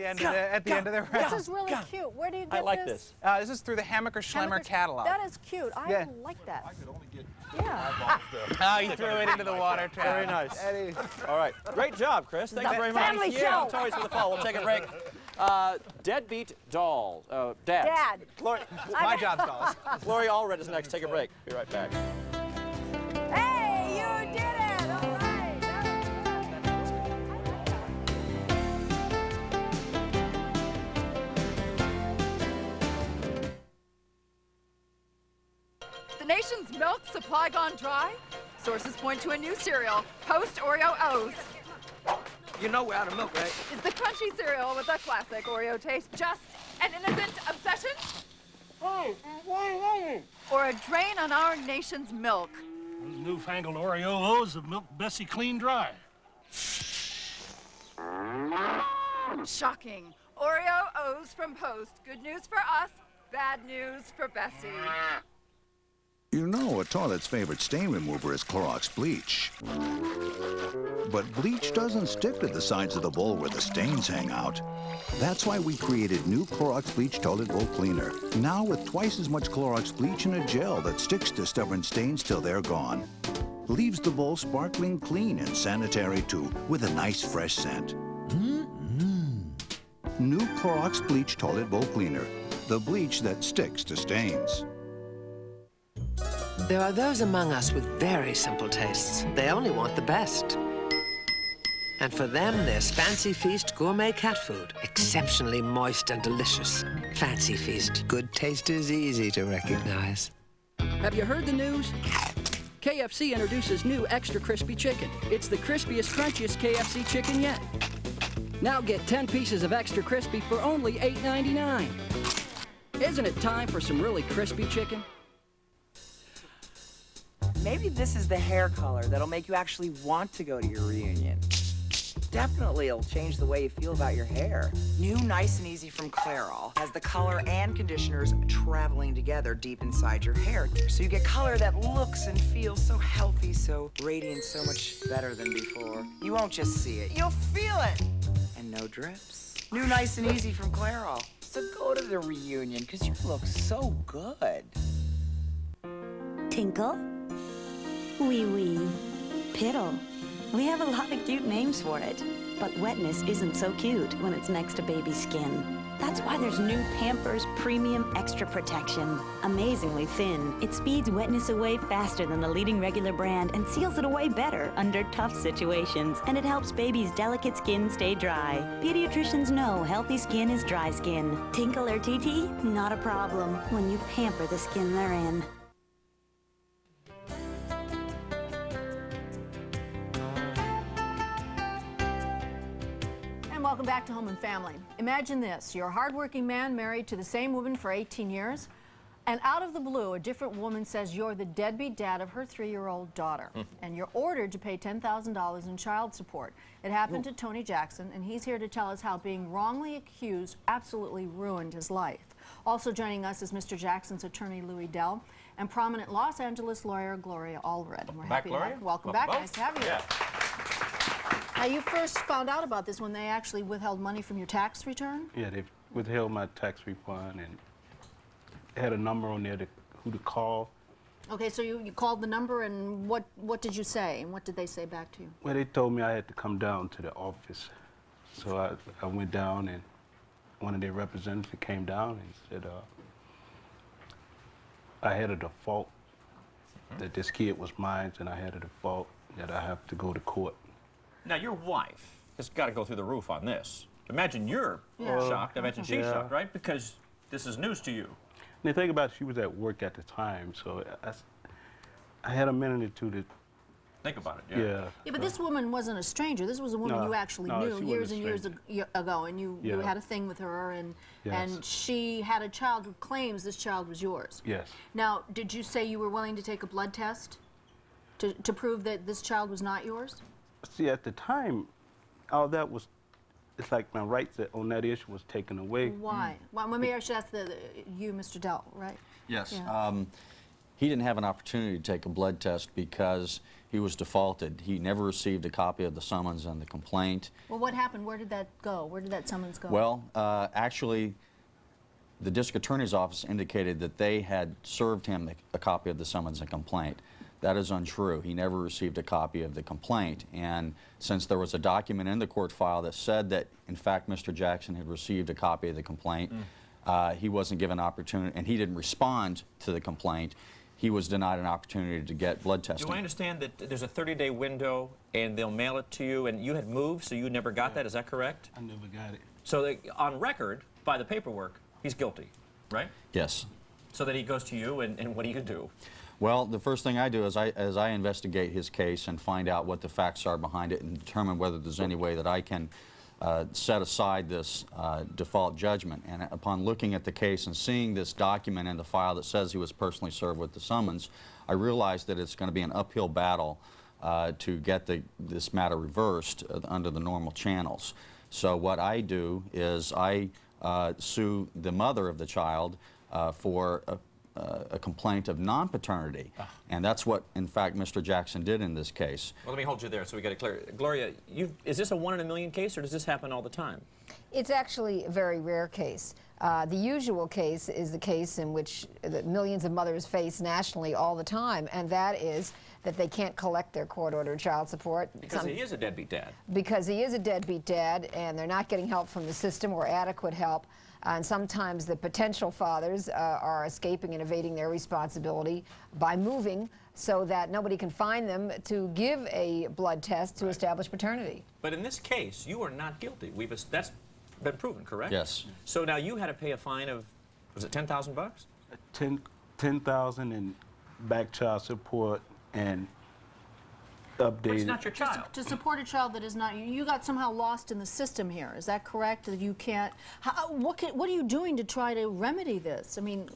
the this. end of the round. This is really cute. Where do you get I like this. This is through the Hammacher Schlemmer Hammacher- catalog. That is cute. I like that. Yeah. Oh, you threw it into the water trap. Very nice. Eddie. All right. Great job, Chris. Thank you very much. family show. Toys for the fall. We'll take a break. Deadbeat Dolls. Dads. Dad. Gloria, My job's dolls. Gloria Allred is next. Take a break. Be right back. Hey, you did it. All right. The nation's milk supply gone dry? Sources point to a new cereal, Post Oreo O's. You know we're out of milk, right? Is the crunchy cereal with a classic Oreo taste just an innocent obsession? Or a drain on our nation's milk? Those newfangled Oreos have milked Bessie clean dry. Shocking. Oreo O's from Post. Good news for us, bad news for Bessie. You know a toilet's favorite stain remover is Clorox bleach. But bleach doesn't stick to the sides of the bowl where the stains hang out. That's why we created new Clorox Bleach Toilet Bowl Cleaner. Now with twice as much Clorox bleach in a gel that sticks to stubborn stains till they're gone. Leaves the bowl sparkling clean and sanitary too, with a nice fresh scent. New Clorox Bleach Toilet Bowl Cleaner. The bleach that sticks to stains. There are those among us with very simple tastes. They only want the best. And for them, there's Fancy Feast gourmet cat food. Exceptionally moist and delicious. Fancy Feast. Good taste is easy to recognize. Have you heard the news? KFC introduces new Extra Crispy Chicken. It's the crispiest, crunchiest KFC chicken yet. Now get 10 pieces of Extra Crispy for only $8.99. Isn't it time for some really crispy chicken? Maybe this is the hair color that'll make you actually want to go to your reunion. Definitely it'll change the way you feel about your hair. New Nice and Easy from Clairol has the color and conditioners traveling together deep inside your hair. So you get color that looks and feels so healthy, so radiant, so much better than before. You won't just see it, you'll feel it. And no drips. New Nice and Easy from Clairol. So go to the reunion, because you look so good. Tinkle, Wee Wee, Piddle. We have a lot of cute names for it. But wetness isn't so cute when it's next to baby skin. That's why there's new Pampers Premium Extra Protection. Amazingly thin, it speeds wetness away faster than the leading regular brand and seals it away better under tough situations. And it helps baby's delicate skin stay dry. Pediatricians know healthy skin is dry skin. Tinkle or TT? Not a problem when you pamper the skin they're in. Welcome back to Home and Family. Imagine this, you're a hardworking man married to the same woman for 18 years, and out of the blue, a different woman says you're the deadbeat dad of her 3-year-old daughter, and you're ordered to pay $10,000 in child support. It happened to Tony Jackson, and he's here to tell us how being wrongly accused absolutely ruined his life. Also joining us is Mr. Jackson's attorney, Louis Dell, and prominent Los Angeles lawyer, Gloria Allred. And we're happy to have you. Welcome back. Nice to have you. Yeah. Now, you first found out about this when they actually withheld money from your tax return? Yeah, they withheld my tax refund and had a number on there who to call. Okay, so you called the number, and what did you say, and what did they say back to you? Well, they told me I had to come down to the office. So I went down, and one of their representatives came down and said I had a default, that this kid was mine, and I had a default, that I have to go to court. Now, your wife has got to go through the roof on this. Imagine you're shocked. Imagine she's shocked, right? Because this is news to you. And the thing about it, she was at work at the time, so I had a minute or two to think about it. Yeah. Yeah, but this woman wasn't a stranger. This was a woman you actually knew years and years ago, and you had a thing with her, and she had a child who claims this child was yours. Yes. Now, did you say you were willing to take a blood test to prove that this child was not yours? See, at the time, all that was, it's like my rights on that issue was taken away. Why? Well, maybe I should ask you, Mr. Dell, right? Yes. Yeah. He didn't have an opportunity to take a blood test because he was defaulted. He never received a copy of the summons and the complaint. Well, what happened? Where did that go? Where did that summons go? Well, actually, the district attorney's office indicated that they had served him a copy of the summons and complaint. That is untrue. He never received a copy of the complaint. And since there was a document in the court file that said that, in fact, Mr. Jackson had received a copy of the complaint, he wasn't given an opportunity, and he didn't respond to the complaint. He was denied an opportunity to get blood testing. Do I understand that there's a 30-day window, and they'll mail it to you, and you had moved, so you never got that? Is that correct? I never got it. So on record, by the paperwork, he's guilty, right? Yes. So then he goes to you, and what do you do? Well, the first thing I do is I investigate his case and find out what the facts are behind it and determine whether there's any way that I can set aside this default judgment. And upon looking at the case and seeing this document in the file that says he was personally served with the summons, I realized that it's going to be an uphill battle to get this matter reversed under the normal channels. So what I do is I sue the mother of the child for a complaint of non-paternity. And that's what, in fact, Mr. Jackson did in this case. Well, let me hold you there so we get it clear. Gloria, is this a 1 in a million case, or does this happen all the time? It's actually a very rare case. The usual case is the case in which millions of mothers face nationally all the time, and that is that they can't collect their court-ordered child support. Because he is a deadbeat dad. Because he is a deadbeat dad, and they're not getting help from the system or adequate help. And sometimes the potential fathers are escaping and evading their responsibility by moving so that nobody can find them to give a blood test to establish paternity. But in this case, you are not guilty. That's been proven, correct? Yes. So now you had to pay a fine of, was it $10,000 bucks? $10,000 in back child support, and updated. But it's not your child. To support a child that is not you, you got somehow lost in the system here. Is that correct? That you can't. What are you doing to try to remedy this? I mean,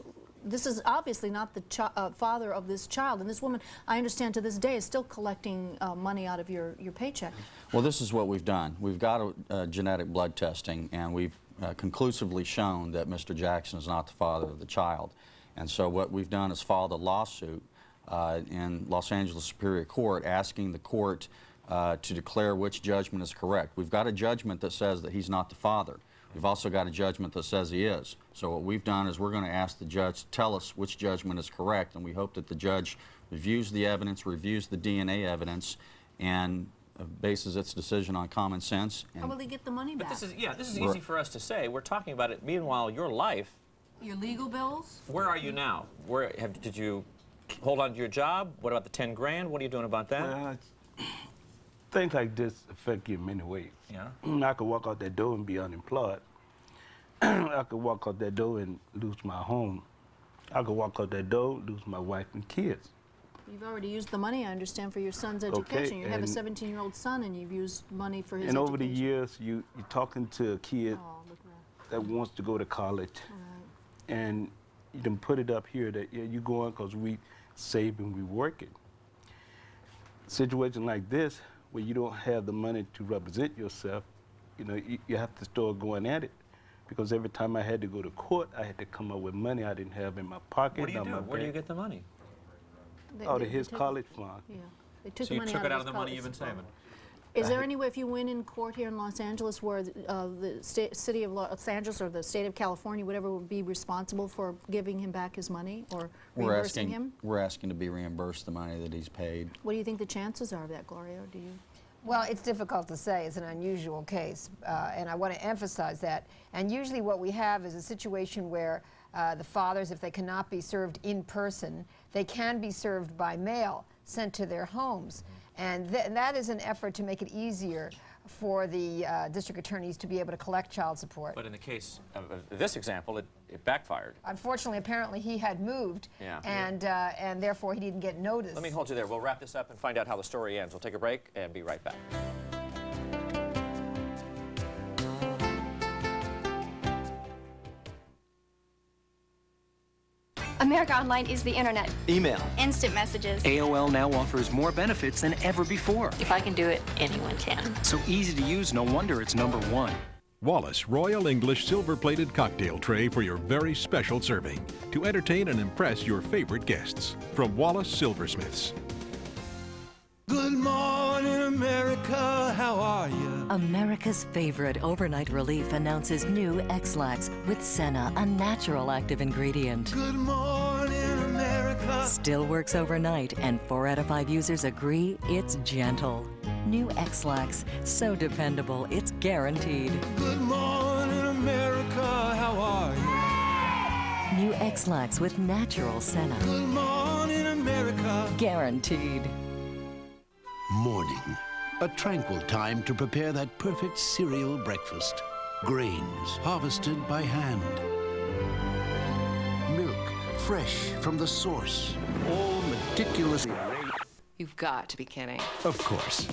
this is obviously not the father of this child, and this woman, I understand to this day, is still collecting money out of your paycheck. Well, this is what we've done. We've got a genetic blood testing, and we've conclusively shown that Mr. Jackson is not the father of the child. And so what we've done is filed a lawsuit in Los Angeles Superior Court asking the court to declare which judgment is correct. We've got a judgment that says that he's not the father. We've also got a judgment that says he is. So what we've done is we're going to ask the judge to tell us which judgment is correct, and we hope that the judge reviews the evidence, reviews the DNA evidence, and bases its decision on common sense. How will he get the money back? But this is easy for us to say. We're talking about it. Meanwhile, your life. Your legal bills? Where are you now? Did you hold on to your job? What about the 10 grand? What are you doing about that? Well, things like this affect you in many ways. Yeah. I could walk out that door and be unemployed. I could walk out that door and lose my home. I could walk out that door, lose my wife and kids. You've already used the money, I understand, for your son's education. You have a 17-year-old son, and you've used money for his education. And over the years, you're talking to a kid that wants to go to college, and you done put it up here that, yeah, you going because we saving, we working. Situation like this, where you don't have the money to represent yourself, you know, you have to start going at it. Because every time I had to go to court, I had to come up with money I didn't have in my pocket. What do you do? Where do you get the money? Out of his college fund. Yeah. They took So you took it out of the money you've been saving? Is there any way, if you win in court here in Los Angeles, where the city of Los Angeles or the state of California, whatever, would be responsible for giving him back his money or reimbursing him? We're asking to be reimbursed the money that he's paid. What do you think the chances are of that, Gloria? Do you? Well, it's difficult to say. It's an unusual case, and I want to emphasize that. And usually what we have is a situation where the fathers, if they cannot be served in person, they can be served by mail, sent to their homes. And that is an effort to make it easier for the district attorneys to be able to collect child support. But in the case of this example, it backfired. Unfortunately, apparently he had moved, and therefore he didn't get notice. Let me hold you there. We'll wrap this up and find out how the story ends. We'll take a break and be right back. America Online is the internet. Email. Instant messages. AOL now offers more benefits than ever before. If I can do it, anyone can. So easy to use, no wonder it's #1. Wallace Royal English silver-plated cocktail tray for your very special serving to entertain and impress your favorite guests. From Wallace Silversmiths. Good morning, America. How are you? America's favorite overnight relief announces new X-Lax with Senna, a natural active ingredient. Good morning, America. Still works overnight, and 4 out of 5 users agree it's gentle. New X-Lax, so dependable, it's guaranteed. Good morning, America. How are you? New X-Lax with natural Senna. Good morning, America. Guaranteed. Morning, a tranquil time to prepare that perfect cereal breakfast. Grains harvested by hand. Milk fresh from the source. All meticulously. You've got to be kidding. Of course.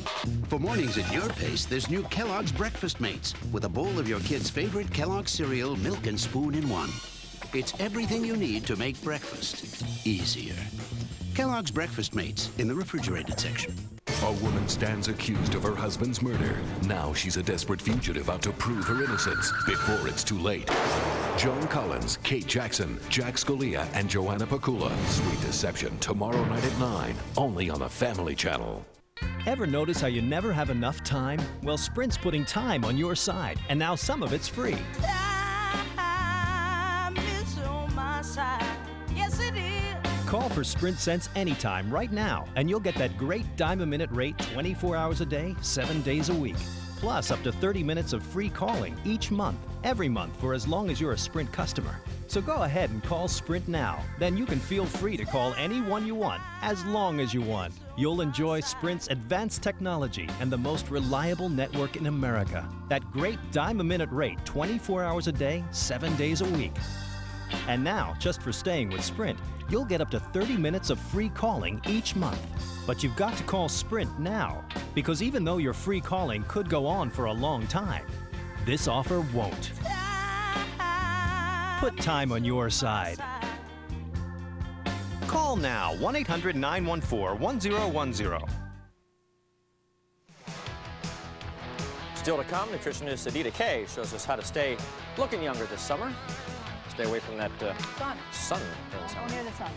For mornings at your pace, there's new Kellogg's Breakfast Mates with a bowl of your kid's favorite Kellogg's cereal, milk and spoon in one. It's everything you need to make breakfast easier. Kellogg's Breakfast Mates in the refrigerated section. A woman stands accused of her husband's murder. Now she's a desperate fugitive out to prove her innocence before it's too late. Joan Collins, Kate Jackson, Jack Scalia, and Joanna Pakula. Sweet Deception, tomorrow night at 9, only on the Family Channel. Ever notice how you never have enough time? Well, Sprint's putting time on your side, and now some of it's free. Time is on my side. Yes, it is. Call for Sprint Sense anytime right now, and you'll get that great dime-a-minute rate 24 hours a day, 7 days a week. Plus up to 30 minutes of free calling each month, every month for as long as you're a Sprint customer. So go ahead and call Sprint now. Then you can feel free to call anyone you want, as long as you want. You'll enjoy Sprint's advanced technology and the most reliable network in America. That great dime-a-minute rate 24 hours a day, 7 days a week. And now, just for staying with Sprint, you'll get up to 30 minutes of free calling each month. But you've got to call Sprint now, because even though your free calling could go on for a long time, this offer won't. Put time on your side. Call now, 1-800-914-1010. Still to come, nutritionist Edita Kaye shows us how to stay looking younger this summer. Stay away from that sun. Don't hear the sun.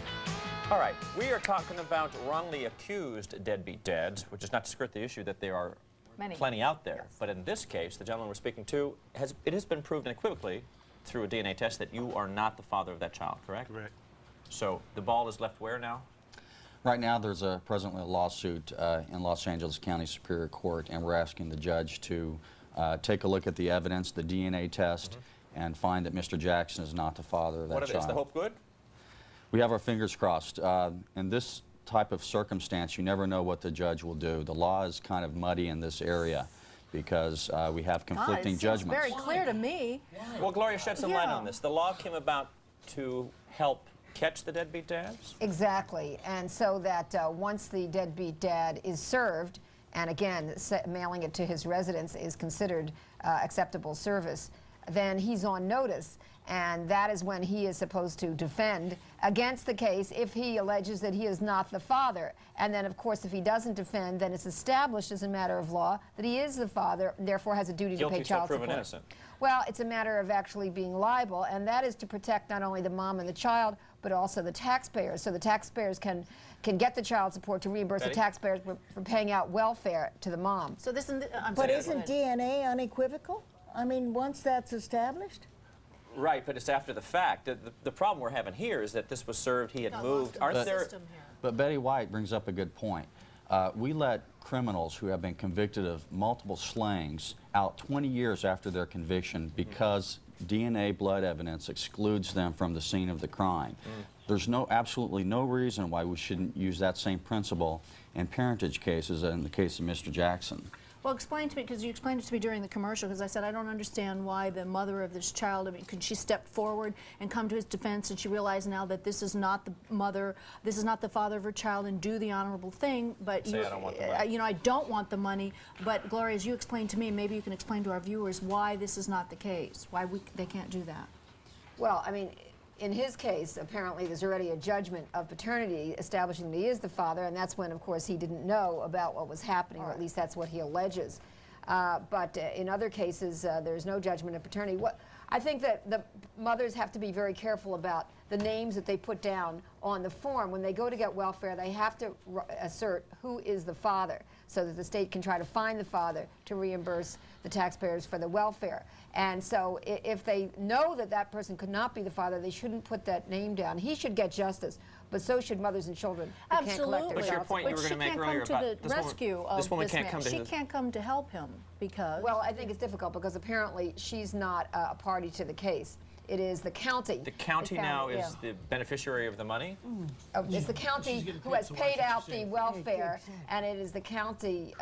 All right, we are talking about wrongly accused deadbeat dads, which is not to skirt the issue that there are plenty out there. Yes. But in this case, the gentleman we're speaking to, it has been proven unequivocally through a DNA test that you are not the father of that child, correct? Correct. So the ball is left where now? Right now, there's presently a lawsuit in Los Angeles County Superior Court, and we're asking the judge to take a look at the evidence, the DNA test, and find that Mr. Jackson is not the father of that child. Is the hope good? We have our fingers crossed. In this type of circumstance, you never know what the judge will do. The law is kind of muddy in this area because we have conflicting judgments. It's very clear to me. Well, Gloria, shed some light on this. The law came about to help catch the deadbeat dads? Exactly, and so that once the deadbeat dad is served, and again, mailing it to his residence is considered acceptable service, then he's on notice, and that is when he is supposed to defend against the case if he alleges that he is not the father. And then, of course, if he doesn't defend, then it's established as a matter of law that he is the father, and therefore has a duty to pay child support. Innocent. Well, it's a matter of actually being liable, and that is to protect not only the mom and the child, but also the taxpayers. So the taxpayers can get the child support to reimburse the taxpayers for paying out welfare to the mom. So this isn't. But isn't DNA unequivocal? I mean, once that's established? Right, but it's after the fact. The problem we're having here is that this was served, he had moved. But Betty White brings up a good point. We let criminals who have been convicted of multiple slayings out 20 years after their conviction because DNA blood evidence excludes them from the scene of the crime. There's absolutely no reason why we shouldn't use that same principle in parentage cases in the case of Mr. Jackson. Well, explain to me, because you explained it to me during the commercial, because I said, I don't understand why the mother of this child, I mean, could she step forward and come to his defense, and she realized now that this is not the mother, this is not the father of her child, and do the honorable thing, but I don't want the money. you know, I don't want the money, but Gloria, as you explained to me, maybe you can explain to our viewers why this is not the case, why they can't do that. Well, I mean, in his case, apparently there's already a judgment of paternity establishing that he is the father, and that's when, of course, he didn't know about what was happening, or at least that's what he alleges. But in other cases, there's no judgment of paternity. I think that the mothers have to be very careful about the names that they put down on the form. When they go to get welfare, they have to assert who is the father, so that the state can try to find the father to reimburse the taxpayers for the welfare. And so if they know that that person could not be the father, they shouldn't put that name down. He should get justice, but so should mothers and children who can't collect their But your point you were going to make earlier about this woman can't come to she can't come to help him because... Well, I think it's difficult because apparently she's not a party to the case. It is the county. The county now is the beneficiary of the money? It's the county who has paid out the welfare, and it is the county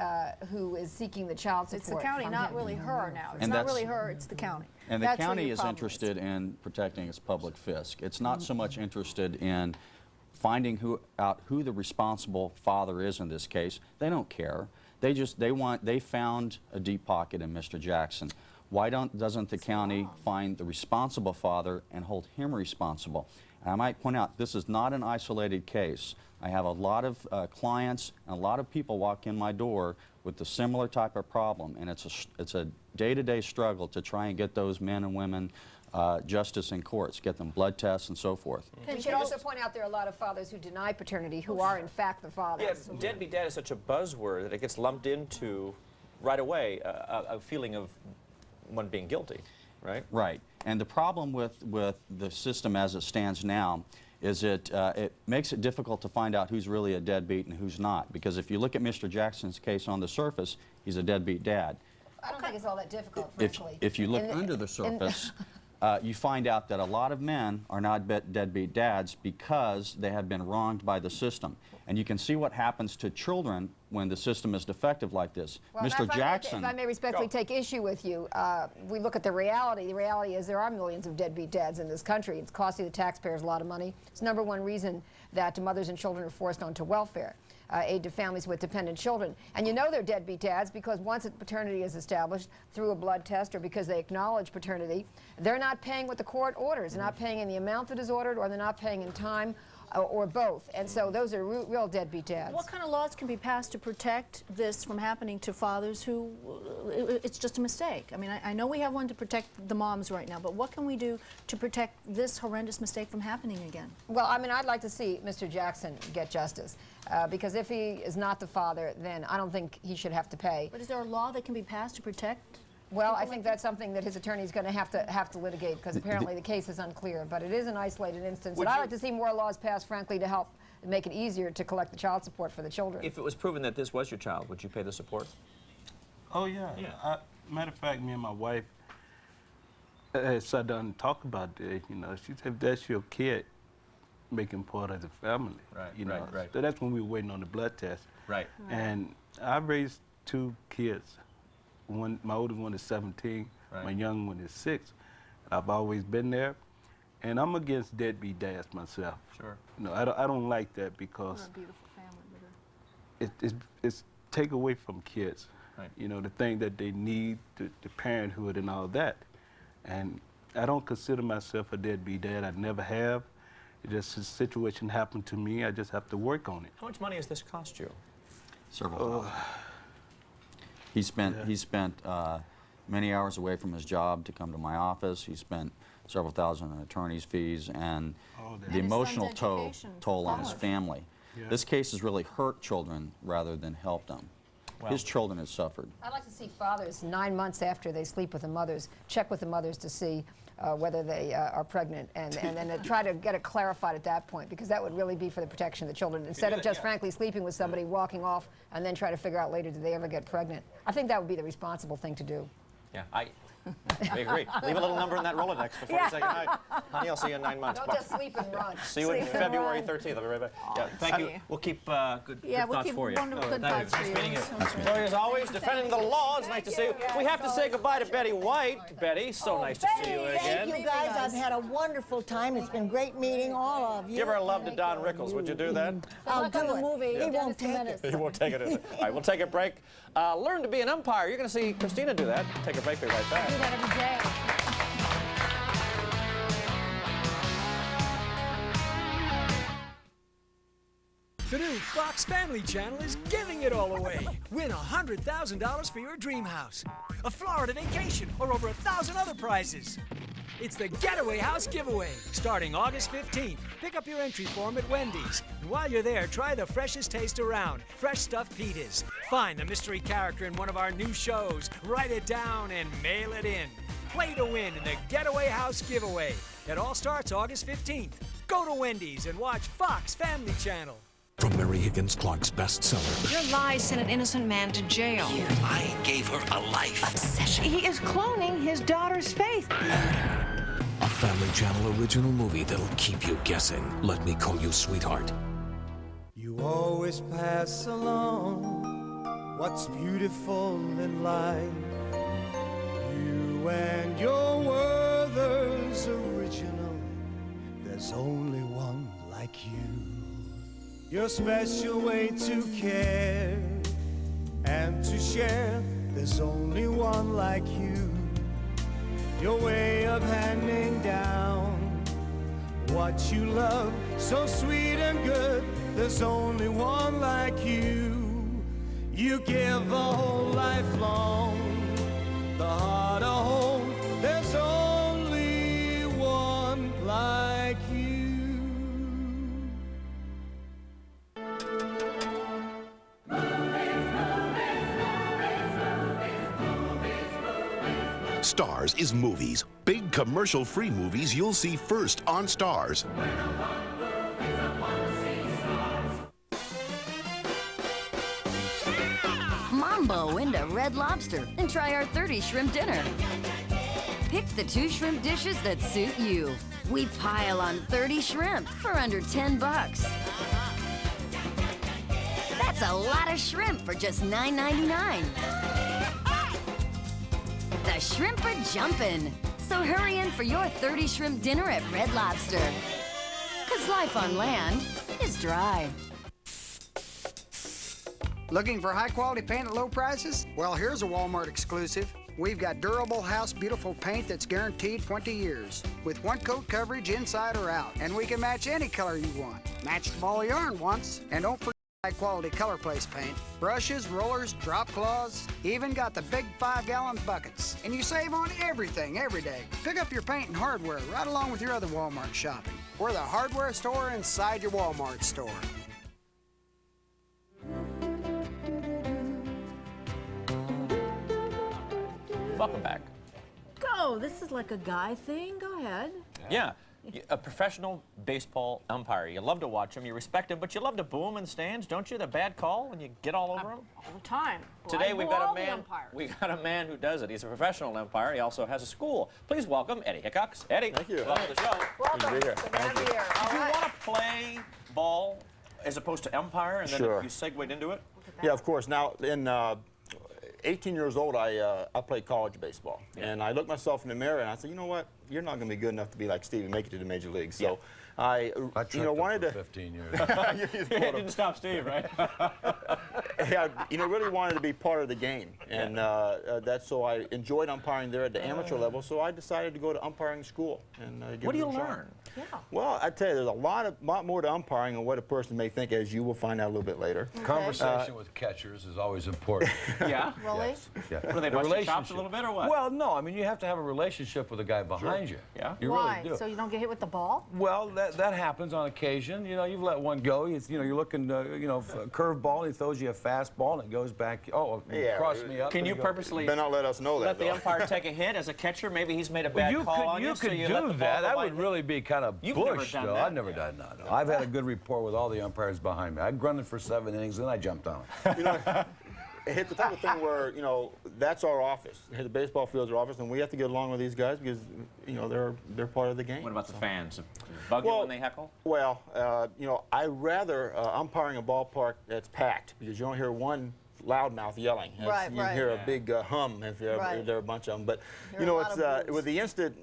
who is seeking the child support. It's the county, not really her now. It's not really her, it's the county. And the county is interested in protecting its public fisc. It's not so much interested in finding out who the responsible father is in this case. They don't care. They found a deep pocket in Mr. Jackson. Why doesn't the county find the responsible father and hold him responsible? And I might point out, this is not an isolated case. I have a lot of clients and a lot of people walk in my door with a similar type of problem, and it's a day-to-day struggle to try and get those men and women justice in courts, get them blood tests and so forth. We should also point out there are a lot of fathers who deny paternity who are in fact the fathers. Yeah, deadbeat dad is such a buzzword that it gets lumped into right away a feeling of one being guilty, right? Right. And the problem with the system as it stands now is it makes it difficult to find out who's really a deadbeat and who's not. Because if you look at Mr. Jackson's case on the surface, he's a deadbeat dad. I don't think it's all that difficult, frankly. If you look under the surface, you find out that a lot of men are not deadbeat dads because they have been wronged by the system. And you can see what happens to children when the system is defective like this. Well, Mr. Jackson... If I may respectfully take issue with you, we look at the reality. The reality is there are millions of deadbeat dads in this country. It's costing the taxpayers a lot of money. It's the #1 reason that mothers and children are forced onto welfare. Aid to families with dependent children. And you know they're deadbeat dads because once paternity is established through a blood test or because they acknowledge paternity, they're not paying what the court orders. They're not paying in the amount that is ordered, or they're not paying in time, or both. And so those are real deadbeat dads. What kind of laws can be passed to protect this from happening to fathers who it's just a mistake? I mean, I know we have one to protect the moms right now, but what can we do to protect this horrendous mistake from happening again? Well, I mean, I'd like to see Mr. Jackson get justice. Because if he is not the father, then I don't think he should have to pay. But is there a law that can be passed to protect? Well, I think that's something that his attorney is going to have to litigate, because apparently the case is unclear. But it is an isolated instance. And I'd like to see more laws passed, frankly, to help make it easier to collect the child support for the children. If it was proven that this was your child, would you pay the support? Oh, yeah. Matter of fact, me and my wife sat down and talked about this. You know, she said, if that's your kid, make him part of the family. Right, you know? right. So that's when we were waiting on the blood test. Right. And I raised 2 kids. One, my oldest one is 17, my young one is 6. I've always been there, and I'm against deadbeat dads myself. Sure. You know, I don't like that because We're a beautiful family. it's take away from kids. Right. You know, the thing that they need, the parenthood and all that. And I don't consider myself a deadbeat dad. I never have. It just a situation happened to me. I just have to work on it. How much money has this cost you? Several. He spent many hours away from his job to come to my office. He spent several thousand in attorney's fees and the emotional toll on his family. Yeah. This case has really hurt children rather than helped them. Well, his children have suffered. I'd like to see fathers 9 months after they sleep with the mothers, check with the mothers to see whether they are pregnant, and then try to get it clarified at that point, because that would really be for the protection of the children, instead of just frankly sleeping with somebody, walking off, and then try to figure out later, did they ever get pregnant? I think that would be the responsible thing to do. Yeah, I agree. Leave a little number in that Rolodex before you say goodnight. Honey, I'll see you in 9 months. Don't just sleep and run. See you in February 13th. I'll be right back. Yeah, thank you. We'll keep good thoughts for you. Good thoughts for you. Meeting you. Gloria, as always, defending the law. It's nice to see you. We have to say goodbye to Betty White. Betty, so nice to see you again. Thank you, guys. I've had a wonderful time. It's been great meeting all of you. Give our love to Don Rickles. Would you do that? I'll do it. He won't take it. He won't take it, is it? All right, we'll take a break. Learn to be an umpire. You're going to see Cristina do that. Take a break. Be right back. I do that every day. The new Fox Family Channel is giving it all away. Win $100,000 for your dream house, a Florida vacation, or over 1,000 other prizes. It's the Getaway House Giveaway, starting August 15th. Pick up your entry form at Wendy's. And while you're there, try the freshest taste around, fresh stuffed pitas. Find the mystery character in one of our new shows, write it down, and mail it in. Play to win in the Getaway House Giveaway. It all starts August 15th. Go to Wendy's and watch Fox Family Channel. From Mary Higgins Clark's bestseller. Your lies sent an innocent man to jail. I gave her a life. Obsession. He is cloning his daughter's faith. A Family Channel original movie that'll keep you guessing. Let Me Call You Sweetheart. You always pass along what's beautiful in life. You and your Werther's original. There's only one like you. Your special way to care and to share. There's only one like you. Your way of handing down what you love, so sweet and good. There's only one like you. You give a whole life long, the heart a home. There's only one like you. Stars is movies. Big commercial-free movies you'll see first on Stars. Mambo into Red Lobster and try our 30 shrimp dinner. Pick the 2 shrimp dishes that suit you. We pile on 30 shrimp for under 10 bucks. That's a lot of shrimp for just $9.99. The shrimp are jumping. So hurry in for your 30 shrimp dinner at Red Lobster. 'Cause life on land is dry. Looking for high-quality paint at low prices? Well, here's a Walmart exclusive. We've got durable house beautiful paint that's guaranteed 20 years with 1-coat coverage inside or out. And we can match any color you want. Matched a ball of yarn once. And don't forget high-quality color place paint. Brushes, rollers, drop cloths, even got the big 5-gallon buckets. And you save on everything every day. Pick up your paint and hardware right along with your other Walmart shopping. We're the hardware store inside your Walmart store. Welcome back. Go. This is like a guy thing. Go ahead. Yeah. A professional baseball umpire. You love to watch him, you respect him, but you love to boo him in the stands, don't you? The bad call when you get all over him? All the time. Today we've got a man who does it. He's a professional umpire. He also has a school. Please welcome Eddie Hickox. Eddie, thank you. Welcome to the show. Welcome. Good to be here. Thank you. Did you want to play ball as opposed to umpire, and then Sure. you segued into it? Yeah, of course. Now, in 18 years old, I played college baseball. And I looked myself in the mirror and I said, you know what? You're not going to be good enough to be like Steve and make it to the major leagues. So I wanted to 15 years. You didn't stop Steve, right? I, really wanted to be part of the game. And that's so I enjoyed umpiring there at the amateur level. So I decided to go to umpiring school. And what do you learn? Yeah. Well, I tell you, there's a lot more to umpiring than what a person may think, as you will find out a little bit later. Okay. Conversation with catchers is always important. Yeah? Really? Yes. Yeah. What, do they bust your chops a little bit or what? Well, no. I mean, you have to have a relationship with the guy behind you. Yeah? You Why? really do. So you don't get hit with the ball? Well, that happens on occasion. You know, you've let one go. You're looking, a curveball, and he throws you a fastball, and it goes back. Oh, cross me up. Can you purposely better not let us know that? Let the umpire take a hit as a catcher? Maybe he's made a bad call on you. You could so you do let the that. ball That go would really be kind of bush, though. I've never done that. No. I've had a good rapport with all the umpires behind me. I grunted for 7 innings, then I jumped on. It's the type of thing where, that's our office. The baseball field's our office, and we have to get along with these guys because, they're part of the game. What about the fans? Bug you when they heckle? Well, I rather umpiring a ballpark that's packed because you don't hear one loudmouth yelling. You hear a big hum if there are a bunch of them. But, it's with the instant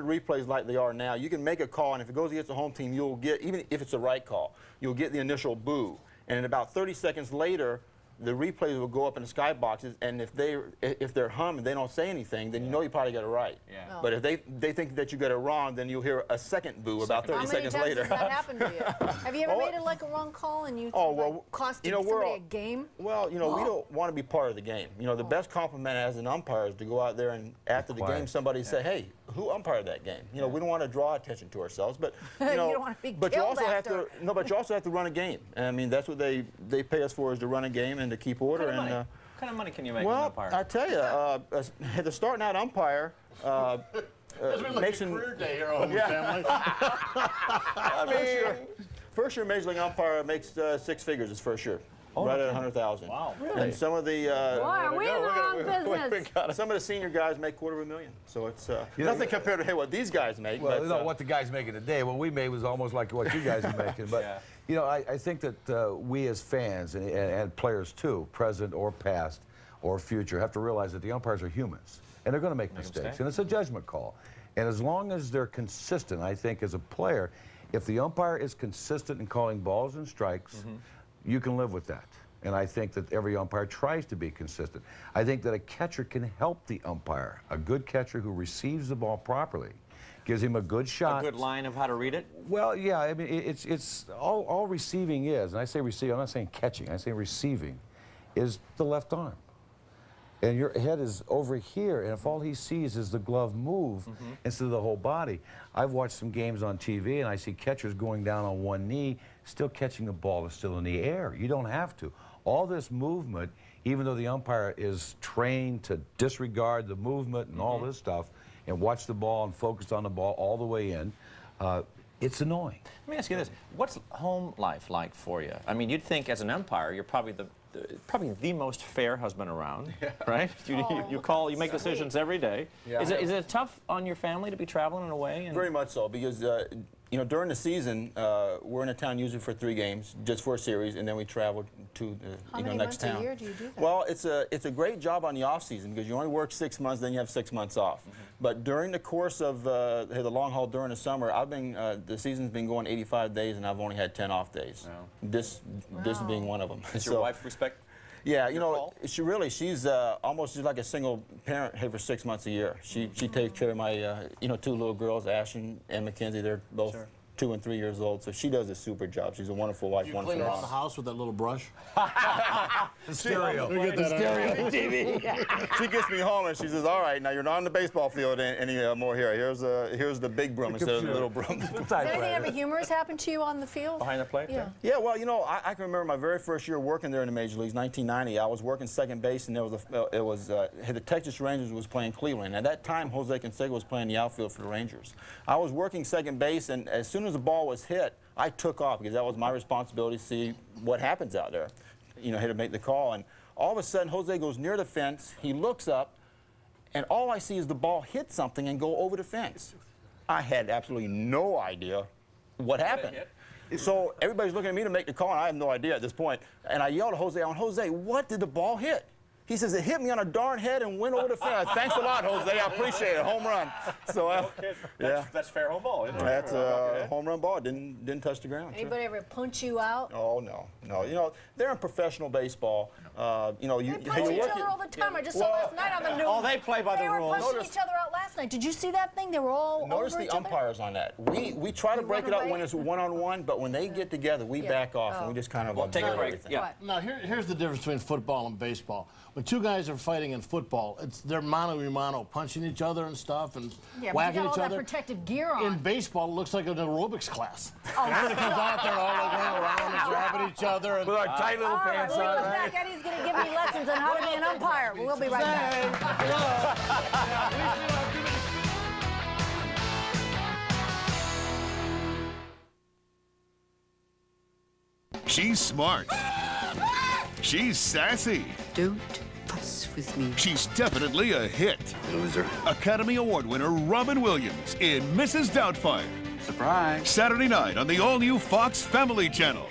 replays like they are now, you can make a call, and if it goes against the home team, you'll get, even if it's the right call, you'll get the initial boo. And about 30 seconds later, the replays will go up in the skyboxes, and if they're humming, they don't say anything, then you know you probably got it right. Yeah. But if they think that you got it wrong, then you'll hear a second boo about 30 seconds later. How many times has that happened to you? Have you ever made it like a wrong call and you costed somebody a game? Well, we don't want to be part of the game. The best compliment as an umpire is to go out there and after the game, somebody say, "Hey, who umpired that game?" We don't want to draw attention to ourselves, but you don't want to be but you also after. but you also have to run a game. I mean, that's what they pay us for, is to run a game and to keep order. What kind of money can you make as an well, umpire? I tell you, the starting out umpire makes an career day here on the family. First year Major League umpire makes 6 figures his first year. Right at 100,000. Wow, really? And some of the why are we in the wrong business? Some of the senior guys make $250,000. So it's nothing compared to what these guys make. Well, what the guys making today, what we made was almost like what you guys are making. But I think that we as fans and players too, present or past or future, have to realize that the umpires are humans and they're going to make mistakes, and it's a judgment call. And as long as they're consistent, I think as a player, if the umpire is consistent in calling balls and strikes, you can live with that. And I think that every umpire tries to be consistent. I think that a catcher can help the umpire. A good catcher who receives the ball properly gives him a good shot. A good line of how to read it? Well, yeah, I mean, it's all receiving is, and I say receiving, I'm not saying catching, I say receiving, is the left arm. And your head is over here, and if all he sees is the glove move instead of the whole body. I've watched some games on TV, and I see catchers going down on one knee, still catching the ball that's still in the air. You don't have to. All this movement, even though the umpire is trained to disregard the movement and all this stuff, and watch the ball and focus on the ball all the way in, it's annoying. Let me ask you this. What's home life like for you? I mean, you'd think as an umpire, you're probably the probably the most fair husband around, right? You call, you make decisions every day. Yeah. Is it tough on your family to be traveling away? And very much so, because you know, during the season, we're in a town usually for 3 games, just for a series, and then we travel to the next town. How many months a year do you do that? Well, it's a great job on the off season because you only work 6 months, then you have 6 months off. But during the course of the long haul during the summer, I've been the season's been going 85 days, and I've only had 10 off days. Wow. This being one of them. Does your wife respect? Yeah, you know, she's almost just like a single parent here for 6 months a year. She takes care of my 2 little girls, Ash and Mackenzie. They're both 2 and 3 years old, so she does a super job. She's a wonderful wife, wonderful clean mom. around the house with that little brush? The stereo. We get that stereo TV. She gets me home and she says, "All right, now you're not on the baseball field anymore. Here's the big broom instead of the little broom." Has anything ever humorous happened to you on the field? Behind the plate? Yeah. Yeah, well, you know, I can remember my very first year working there in the major leagues, 1990. I was working second base, and there was the Texas Rangers was playing Cleveland. At that time, Jose Canseco was playing the outfield for the Rangers. I was working second base, and as soon as the ball was hit, I took off because that was my responsibility to see what happens out there. You know, had to make the call, and all of a sudden, Jose goes near the fence. He looks up, and all I see is the ball hit something and go over the fence. I had absolutely no idea what happened. So everybody's looking at me to make the call, and I have no idea at this point. And I yelled at Jose, "Jose, what did the ball hit?" He says, "It hit me on a darn head and went over the fence." "Thanks a lot, Jose. I appreciate it. Home run." So, that's fair home ball, isn't it? That's a home run ball. Didn't touch the ground. Anybody ever punch you out? Oh, no. You know, they're in professional baseball. You know, They punch each other all the time. I just saw last night on the news. Oh, they play by the rules. They were punching each other out last night. Did you see that thing? They were all Notice over the each other. umpires on that. We try to break it up when it's one-on-one, but when they get together, we back off and we just kind of take a break. everything. Yeah. Now, here's the difference between football and baseball. When 2 guys are fighting in football, they're mano-a-mano, punching each other and stuff and whacking each all other. that protective gear on. In baseball, it looks like an aerobics class. Everybody comes out there all going around and grabbing each other. And, with our tight little pants on. When he goes back, Eddie's going to give me lessons on how to be an umpire. We'll be right back. She's smart. She's sassy. Don't fuss with me. She's definitely a hit. Loser. Academy Award winner Robin Williams in Mrs. Doubtfire. Surprise. Saturday night on the all-new Fox Family Channel.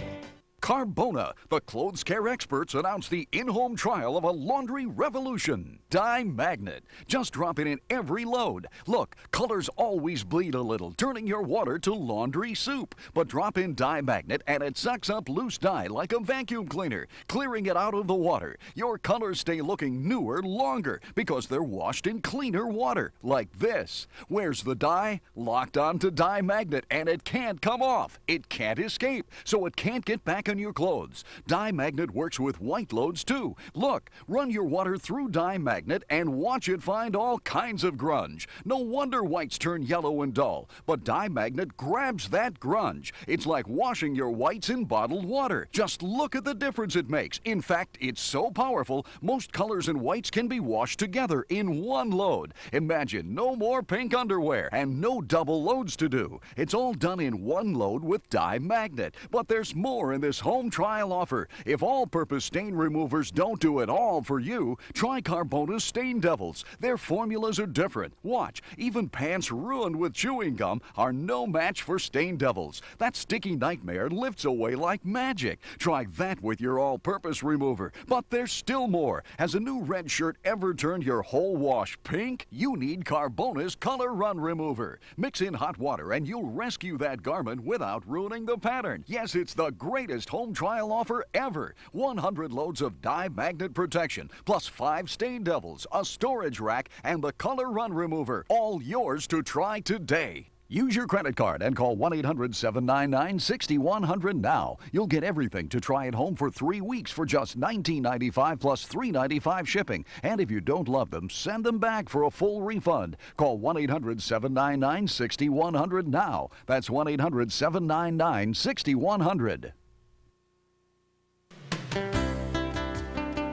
Carbona, the clothes care experts, announce the in-home trial of a laundry revolution. Dye Magnet. Just drop it in every load. Look, colors always bleed a little, turning your water to laundry soup. But drop in Dye Magnet and it sucks up loose dye like a vacuum cleaner, clearing it out of the water. Your colors stay looking newer longer because they're washed in cleaner water, like this. Where's the dye? Locked onto Dye Magnet, and it can't come off. It can't escape, so it can't get back on your clothes. Dye Magnet works with white loads too. Look, run your water through Dye Magnet and watch it find all kinds of grunge. No wonder whites turn yellow and dull, but Dye Magnet grabs that grunge. It's like washing your whites in bottled water. Just look at the difference it makes. In fact, it's so powerful, most colors and whites can be washed together in one load. Imagine no more pink underwear and no double loads to do. It's all done in one load with Dye Magnet. But there's more in this home trial offer. If all-purpose stain removers don't do it all for you, try Carbona's Stain Devils. Their formulas are different. Watch, even pants ruined with chewing gum are no match for Stain Devils. That sticky nightmare lifts away like magic. Try that with your all-purpose remover. But there's still more. Has a new red shirt ever turned your whole wash pink? You need Carbona's Color Run Remover. Mix in hot water and you'll rescue that garment without ruining the pattern. Yes, it's the greatest home trial offer ever. 100 loads of Dye Magnet protection, plus 5 Stain Devils, a storage rack, and the Color Run Remover. All yours to try today. Use your credit card and call 1-800-799-6100 now. You'll get everything to try at home for 3 weeks for just $19.95 plus $3.95 shipping. And if you don't love them, send them back for a full refund. Call 1-800-799-6100 now. That's 1-800-799-6100.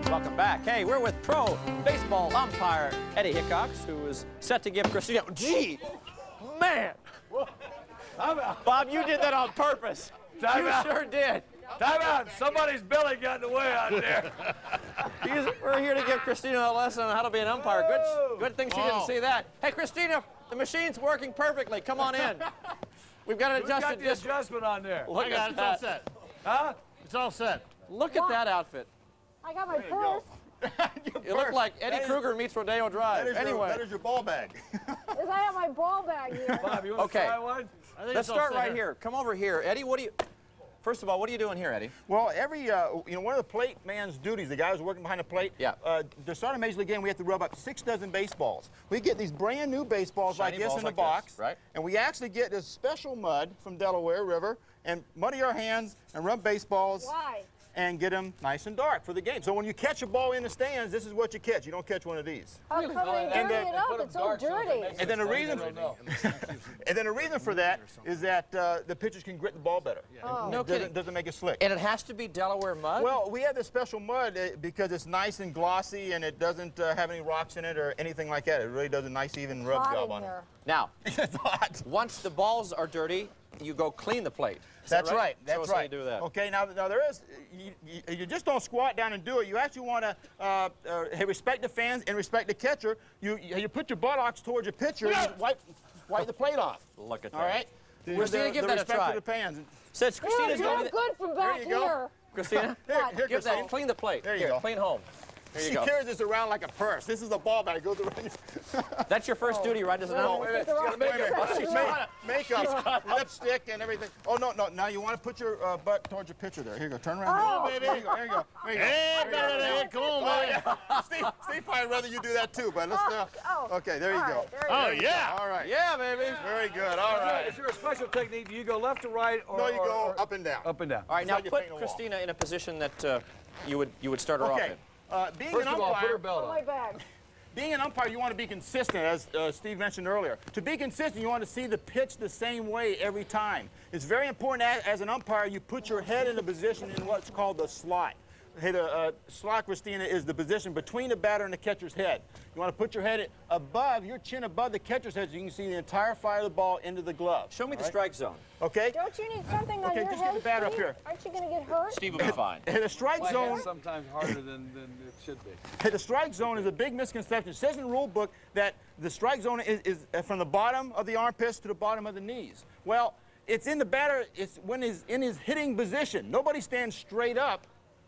Welcome back. Hey, we're with pro baseball umpire Eddie Hickox, who is set to give Cristina. Gee, man! Bob, you did that on purpose. You sure did. Time out. Somebody's belly got in the way out there. We're here to give Cristina a lesson on how to be an umpire. Good thing she didn't see that. Hey, Cristina, the machine's working perfectly. Come on in. We've got an adjusted. Who's got the adjustment on there? Look at It's all set. Huh? It's all set. Look at that outfit. I got my purse. You look like Eddie Kruger meets Rodeo Drive. Anyway. That is your ball bag. Yes, I have my ball bag here. Bob, you want to try one? Let's start right here. Come over here. Eddie, first of all, what are you doing here, Eddie? Well, one of the plate man's duties, the guy who's working behind the plate, to start a Major League game, we have to rub up 6 dozen baseballs. We get these brand new baseballs like this in the box, right? And we actually get this special mud from Delaware River and muddy our hands and rub baseballs. Why? And get them nice and dark for the game. So when you catch a ball in the stands, this is what you catch. You don't catch one of these. How come they dirty it up? It's so dirty. And then the reason for that is that the pitchers can grit the ball better. Oh. No kidding. Doesn't make it slick. And it has to be Delaware mud? Well, we have this special mud because it's nice and glossy and it doesn't have any rocks in it or anything like that. It really does a nice even rub job on it. Now, it's hot. Once the balls are dirty, you go clean the plate. That's right. That's Show us right. how you do that. Okay, now there is, you just don't squat down and do it. You actually want to respect the fans and respect the catcher. You put your buttocks towards your pitcher and wipe the plate off. Look at that. All right? Cristina, give that a try. To the fans. Since Christina's going good from back here. Christina, here, give that. Clean the plate. There you go. Clean home. There you She go. carries this around like a purse. This is a ball bag. It goes around. That's your first duty, right? As an Oh, umpire. makeup, lipstick, and everything. Oh, no. Now you want to put your butt towards your pitcher there. Here you go. Turn around. Oh, baby. There you go. There you go. There you go. Hey, come on, baby. Steve probably rather you do that too, but let's. Okay, there you go. Oh, yeah. All right. Yeah, baby. Very good. All right. Is there a special technique? Do you go left to right? Or, No, you go up and down. Up and down. All right, now like you're put painting a wall. Christina in a position that you would start her off in. Being First an of all, put her umpire, belt on. My bag. being an umpire, you want to be consistent, as Steve mentioned earlier. To be consistent, you want to see the pitch the same way every time. It's very important as an umpire, you put your head in a position in what's called the slot. Hey, the slot, Cristina, is the position between the batter and the catcher's head. You want to put your head above, your chin above the catcher's head so you can see the entire fire of the ball into the glove. Show me the strike zone. Okay? Don't you need something on your just head, get the batter up Steve? here. Aren't you going to get hurt? Steve will be fine. The strike zone. Sometimes harder than it should be. The strike zone is a big misconception. It says in the rule book that the strike zone is from the bottom of the armpits to the bottom of the knees. Well, it's in the batter, it's when he's in his hitting position. Nobody stands straight up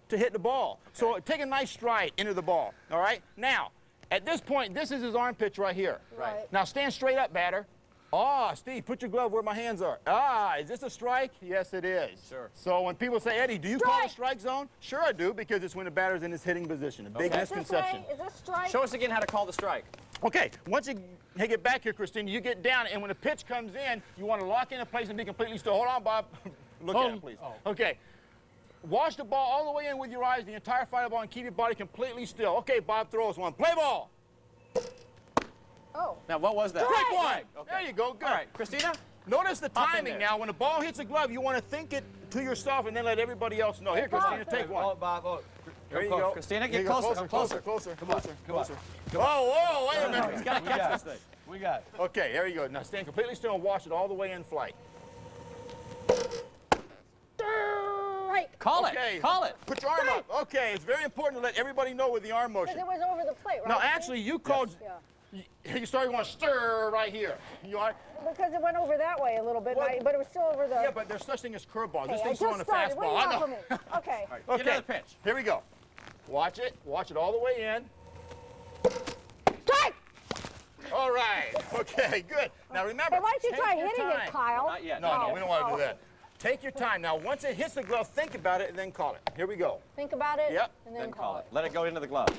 to hit the ball. Okay. So take a nice stride into the ball, all right? Now, at this point, this is his arm pitch right here. Right. Now stand straight up, batter. Ah, Steve, put your glove where my hands are. Ah, is this a strike? Yes, it is. Sure. So when people say, Eddie, do you call it a strike zone? Sure I do, because it's when the batter's in his hitting position. A big misconception. Is this strike? Show us again how to call the strike. Okay, once you get back here, Cristina, you get down, and when the pitch comes in, you want to lock into place and be completely still. Hold on, Bob. Look at him, please. Oh. Okay. Watch the ball all the way in with your eyes, the entire fire ball, and keep your body completely still. Okay, Bob, throw us one. Play ball. Oh. Now, what was that? Strike one. Okay. There you go. Good. All right, Cristina? Notice the timing now. When the ball hits a glove, you want to think it to yourself and then let everybody else know. Here, Cristina, take one. Oh, Bob, There you go. Cristina, Here get you go. closer. Closer. Come on. Whoa, wait a minute. He's got to catch this thing. We got it. Okay, there you go. Now stand completely still and watch it all the way in flight. Call Okay. it. Call it. Put your arm up. Okay, it's very important to let everybody know with the arm motion. Because it was over the plate, right? Now, actually, you called. Yeah. You started going stir right here. You are. Because it went over that way a little bit, Well, but it was still over the... Yeah, but there's such thing as curveballs. This Hey, I thing's throwing just a started. What do fastball. you I want know. from me? Okay. Okay. Get another pitch. Here we go. Watch it. Watch it all the way in. Strike! All right. Okay, good. Now remember. Hey, why don't you take try your hitting time. it, Kyle? Not yet. No, we don't want to do that. Take your time. Now, once it hits the glove, think about it and then call it. Here we go. Think about it, Yep. and then call it. Let it go into the glove.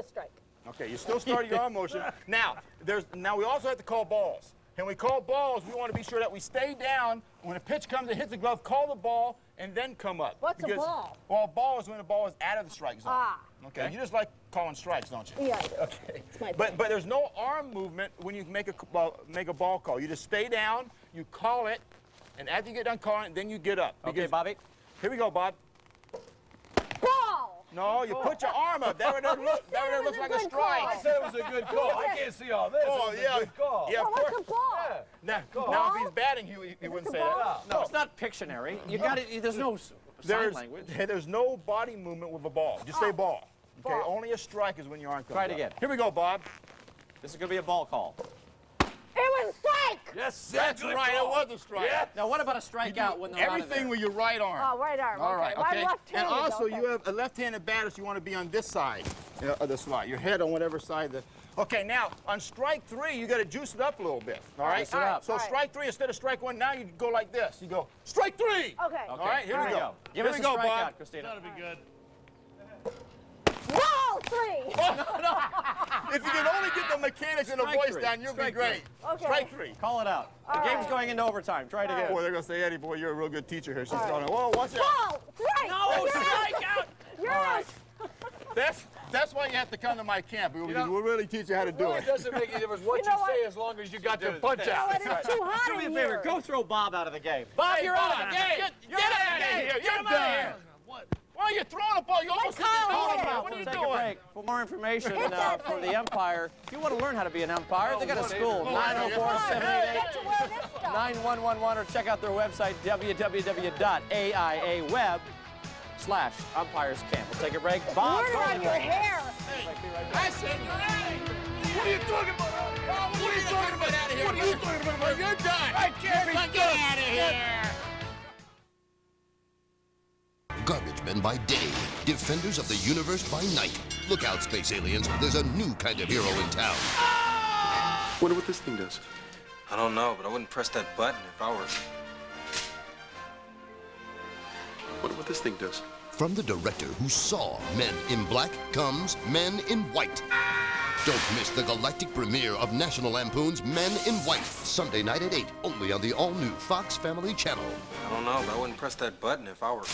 Strike. Okay, you still started your arm motion. Now we also have to call balls. And we call balls, we want to be sure that we stay down. When a pitch comes and hits the glove, call the ball and then come up. What's a ball? Well, a ball is when the ball is out of the strike zone. Ah. Okay. You just like calling strikes, don't you? Yeah, I do. Okay. It's my But there's no arm movement when you make a ball call. You just stay down, you call it, and after you get done calling it, then you get up. Okay, Bobby. Here we go, Bob. Ball! No, you put your arm up. That looks like a strike. I said it was a good call. I can't see all this. Oh, It was yeah. a good call. Yeah, of What's course. a ball? Now if he's batting, he wouldn't say that. No, it's not Pictionary. You got it. There's no sign language. There's no body movement with a ball. Just say ball. Okay, Ball. only a strike is when your arm comes Try it up. again. Here we go, Bob. This is going to be a ball call. It was a strike! Yes, that's right. It was a strike. Yeah. Now, what about a strikeout when they're out of Everything there? with your right arm. Oh, right arm. All right, Well, I'm okay. left-handed, And also, okay. you have a left-handed batter, so you want to be on this side of the slot. Your head on whatever side. Okay, now, on strike 3, you got to juice it up a little bit. All right? Juice it up. So strike 3, instead of strike 1, now you go like this. You go, strike 3! Okay. All right, here we go. Give Here us we a go, strikeout, Bob. Cristina. That'll be good. Ball 3! No. If you can only get the mechanics and the Strike voice 3. down, you'll be Strike great. 3. Okay. Strike 3. Call it out. The All game's right. going into overtime. Try it again. Boy, they're going to say, Eddie, boy, you're a real good teacher here. She's going, whoa, watch out. Ball 3! No, strike out! You're All out. right. That's why you have to come to my camp. We'll really teach you how to do It it. doesn't make any difference what You know you say as long as you got your punch You know out. what? It's too hot Do me a in favor. here. Go throw Bob out of the game. Bob, you're out of the game. Get out of here. You're done. Well, you're throwing a ball. You almost hit the ball. What are you Take a doing? break. For more information that for the umpire, if you want to learn how to be an umpire, they got a school, Get to wear this stuff. 904-788-9111, or check out their website, www.aiaweb/umpirescamp. We'll take a break. Bob, Word on your hair. I said, hey, what are you talking about? What are you talking about? Out of here. What are you talking about? You're done. I can't get out of here. Garbage men by day, defenders of the universe by night. Look out, space aliens. There's a new kind of hero in town. Wonder what this thing does. I don't know, but I wouldn't press that button if I were... Wonder what this thing does. From the director who saw Men in Black comes Men in White. Don't miss the galactic premiere of National Lampoon's Men in White, Sunday night at 8, only on the all-new Fox Family Channel. I don't know, but I wouldn't press that button if I were...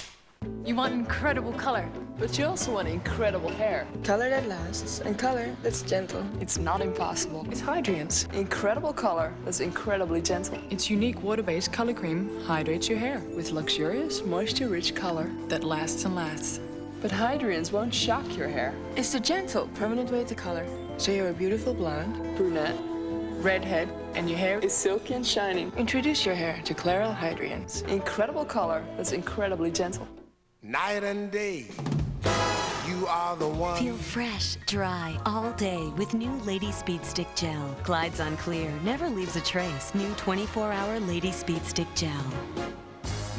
You want incredible color, but you also want incredible hair. Color that lasts and color that's gentle. It's not impossible. It's Hydrian's. Incredible color that's incredibly gentle. Its unique water-based color cream hydrates your hair with luxurious, moisture-rich color that lasts and lasts. But Hydrian's won't shock your hair. It's the gentle, permanent way to color. So you're a beautiful blonde, brunette, redhead, and your hair is silky and shining. Introduce your hair to Clairol Hydrian's. Incredible color that's incredibly gentle. Night and day, you are the one. Feel fresh, dry, all day with new Lady Speed Stick Gel. Glides on clear, never leaves a trace. New 24-hour Lady Speed Stick Gel.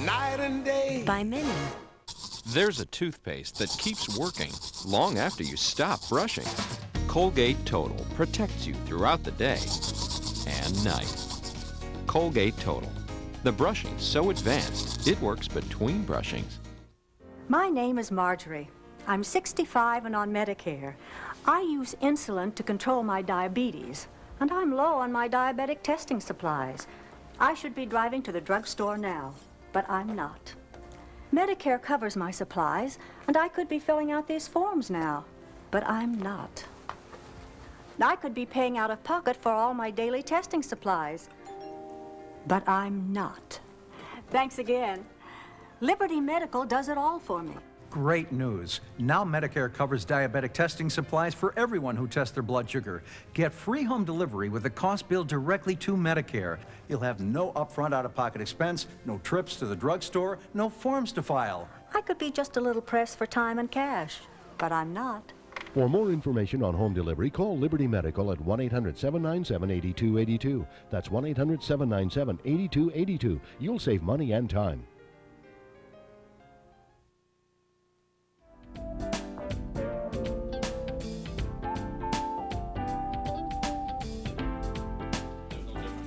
Night and day. By Mini. There's a toothpaste that keeps working long after you stop brushing. Colgate Total protects you throughout the day and night. Colgate Total. The brushing's so advanced, it works between brushings. My name is Marjorie. I'm 65 and on Medicare. I use insulin to control my diabetes, and I'm low on my diabetic testing supplies. I should be driving to the drugstore now, but I'm not. Medicare covers my supplies, and I could be filling out these forms now, but I'm not. I could be paying out of pocket for all my daily testing supplies, but I'm not. Thanks again. Liberty Medical does it all for me. Great news. Now Medicare covers diabetic testing supplies for everyone who tests their blood sugar. Get free home delivery with the cost billed directly to Medicare. You'll have no upfront out-of-pocket expense, no trips to the drugstore, no forms to file. I could be just a little pressed for time and cash, but I'm not. For more information on home delivery, call Liberty Medical at 1-800-797-8282. That's 1-800-797-8282. You'll save money and time.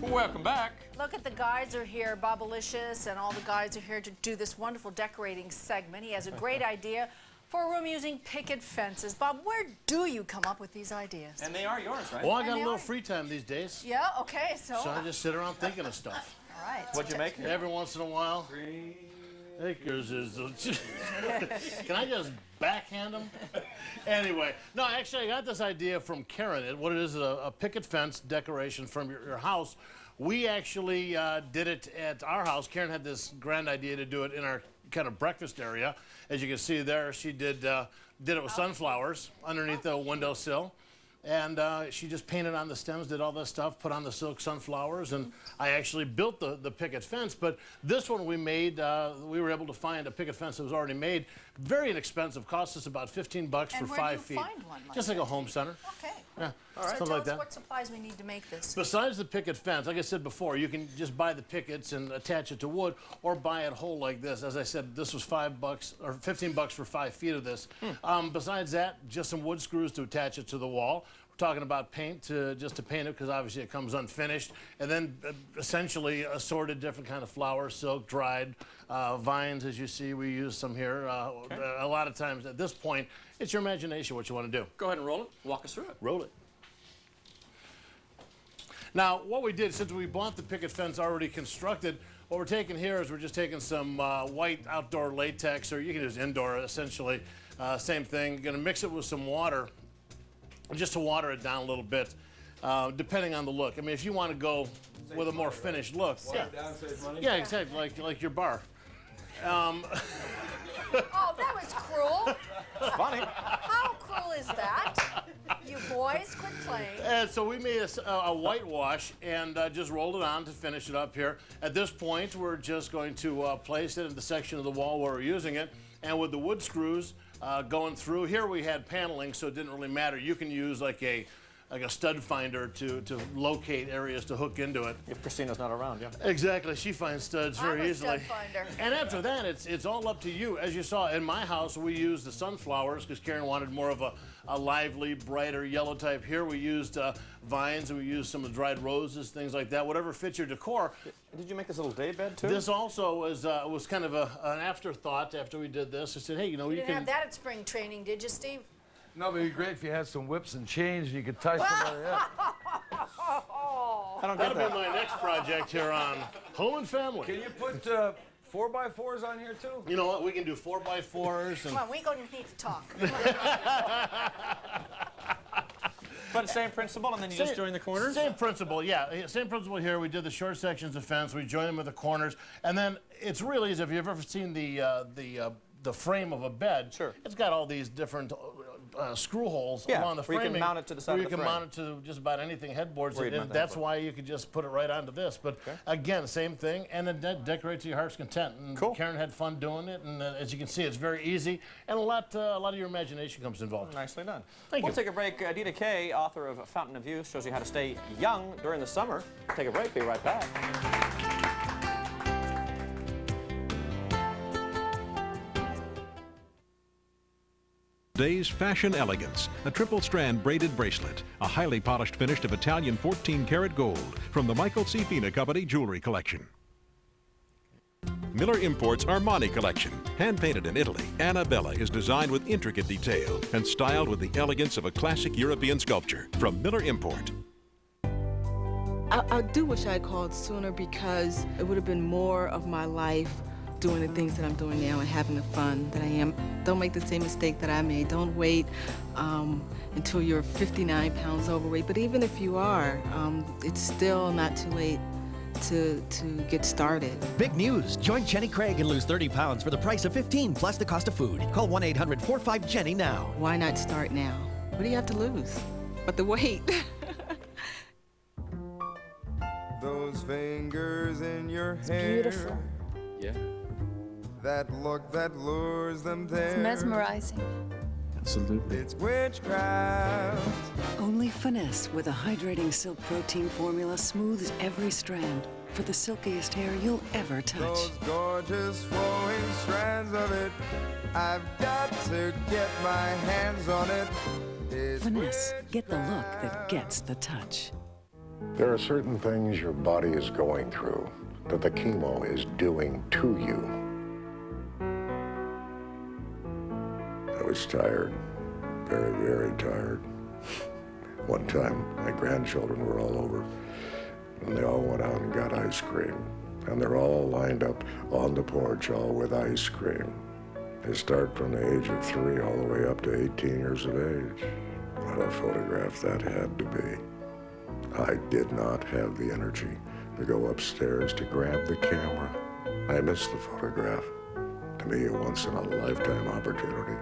Welcome back. Look at the guys are here, Bobalicious, and all the guys are here to do this wonderful decorating segment. He has a great idea for a room using picket fences. Bob, where do you come up with these ideas? And they are yours, right? Well, I got a little free time these days. Yeah, okay, so I just sit around thinking of stuff. All right. What'd you make? Every once in a while. Acres is... Can I just backhand them? Anyway, no, actually, I got this idea from Karen. What it is a picket fence decoration from your house. We actually did it at our house. Karen had this grand idea to do it in our kind of breakfast area. As you can see there, she did it with sunflowers underneath the windowsill. And she just painted on the stems, did all this stuff, put on the silk sunflowers, and I actually built the picket fence. But this one we made, we were able to find a picket fence that was already made. Very inexpensive, cost us about 15 bucks for 5 feet. Find one like just like a home center. Okay. Yeah. All right. So something tell like us that. what supplies we need to make this. Besides the picket fence, like I said before, you can just buy the pickets and attach it to wood, or buy it whole like this. As I said, this was $5 or 15 bucks for 5 feet of this. Besides that, just some wood screws to attach it to the wall. Talking about paint, just to paint it, because obviously it comes unfinished, and then essentially assorted different kind of flowers, silk, dried, vines, as you see. We use some here. A lot of times at this point, it's your imagination what you want to do. Go ahead and roll it. Walk us through it. Roll it. Now, what we did, since we bought the picket fence already constructed, what we're taking here is we're just taking some white outdoor latex, or you can use indoor, essentially. Same thing. Going to mix it with some water, just to water it down a little bit, depending on the look. I mean, if you want to go with a more finished look. Yeah, exactly, like your bar. Oh, that was cruel. Funny. How cruel is that? You boys, quit playing. And so we made a whitewash and just rolled it on to finish it up here. At this point, we're just going to place it in the section of the wall where we're using it. And with the wood screws going through, here we had paneling, so it didn't really matter. You can use like a stud finder to locate areas to hook into it. If Christina's not around, yeah. Exactly, she finds studs very easily. Stud finder. And after that, it's all up to you. As you saw in my house, we used the sunflowers because Karen wanted more of a lively, brighter yellow type. Here we used vines, and we used some of the dried roses, things like that. Whatever fits your decor. Did you make this little day bed too? This also was kind of an afterthought after we did this. I said, hey, you know, You you didn't can. have that at spring training, did you, Steve? No, but it'd be great if you had some whips and chains and you could tie somebody up. I don't get That'll be my next project here on Home and Family. Can you put 4x4s on here too? You know what? We can do 4x4s. And Come on, we don't need to talk. But same principle, and then you just join the corners? Same principle, yeah. Same principle here. We did the short sections of fence. We join them with the corners. And then it's really as if you've ever seen the frame of a bed. Sure. It's got all these different screw holes along the where framing. you can mount it to the side of the You can frame. mount it to just about anything headboards. Where you'd And mount the that's headboard. why you could just put it right onto this. But again, same thing. And then decorate to your heart's content. And Cool. Karen had fun doing it. And as you can see, it's very easy. And a lot of your imagination comes involved. Nicely done. Thank We'll you. take a break. Edita Kaye, author of Fountain of Youth, shows you how to stay young during the summer. Take a break. Be right back. Day's Fashion Elegance, a triple strand braided bracelet, a highly polished finish of Italian 14-karat gold from the Michael C. Fina Company Jewelry Collection. Miller Import's Armani Collection, hand-painted in Italy, Annabella is designed with intricate detail and styled with the elegance of a classic European sculpture from Miller Import. I do wish I called sooner because it would have been more of my life doing the things that I'm doing now and having the fun that I am. Don't make the same mistake that I made. Don't wait until you're 59 pounds overweight. But even if you are, it's still not too late to get started. Big news! Join Jenny Craig and lose 30 pounds for the price of 15 plus the cost of food. Call 1-800-45-JENNY now. Why not start now? What do you have to lose but the weight? Those fingers in your It's hair. beautiful. Yeah. That look that lures them there. It's mesmerizing. Absolutely. It's witchcraft. Only Finesse with a hydrating silk protein formula smooths every strand for the silkiest hair you'll ever touch. Those gorgeous flowing strands of it. I've got to get my hands on it. It's Finesse, get the look that gets the touch. There are certain things your body is going through that the chemo is doing to you. I was tired, very, very tired. One time, my grandchildren were all over, and they all went out and got ice cream. And they're all lined up on the porch, all with ice cream. They start from the age of 3 all the way up to 18 years of age. What a photograph that had to be. I did not have the energy to go upstairs to grab the camera. I missed the photograph. To me, a once-in-a-lifetime opportunity.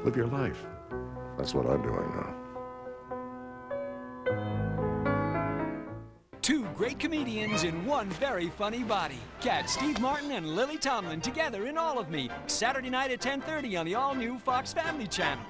Live your life. That's what I'm doing now. Two great comedians in one very funny body. Catch Steve Martin and Lily Tomlin together in All of Me, Saturday night at 10:30 on the all-new Fox Family Channel.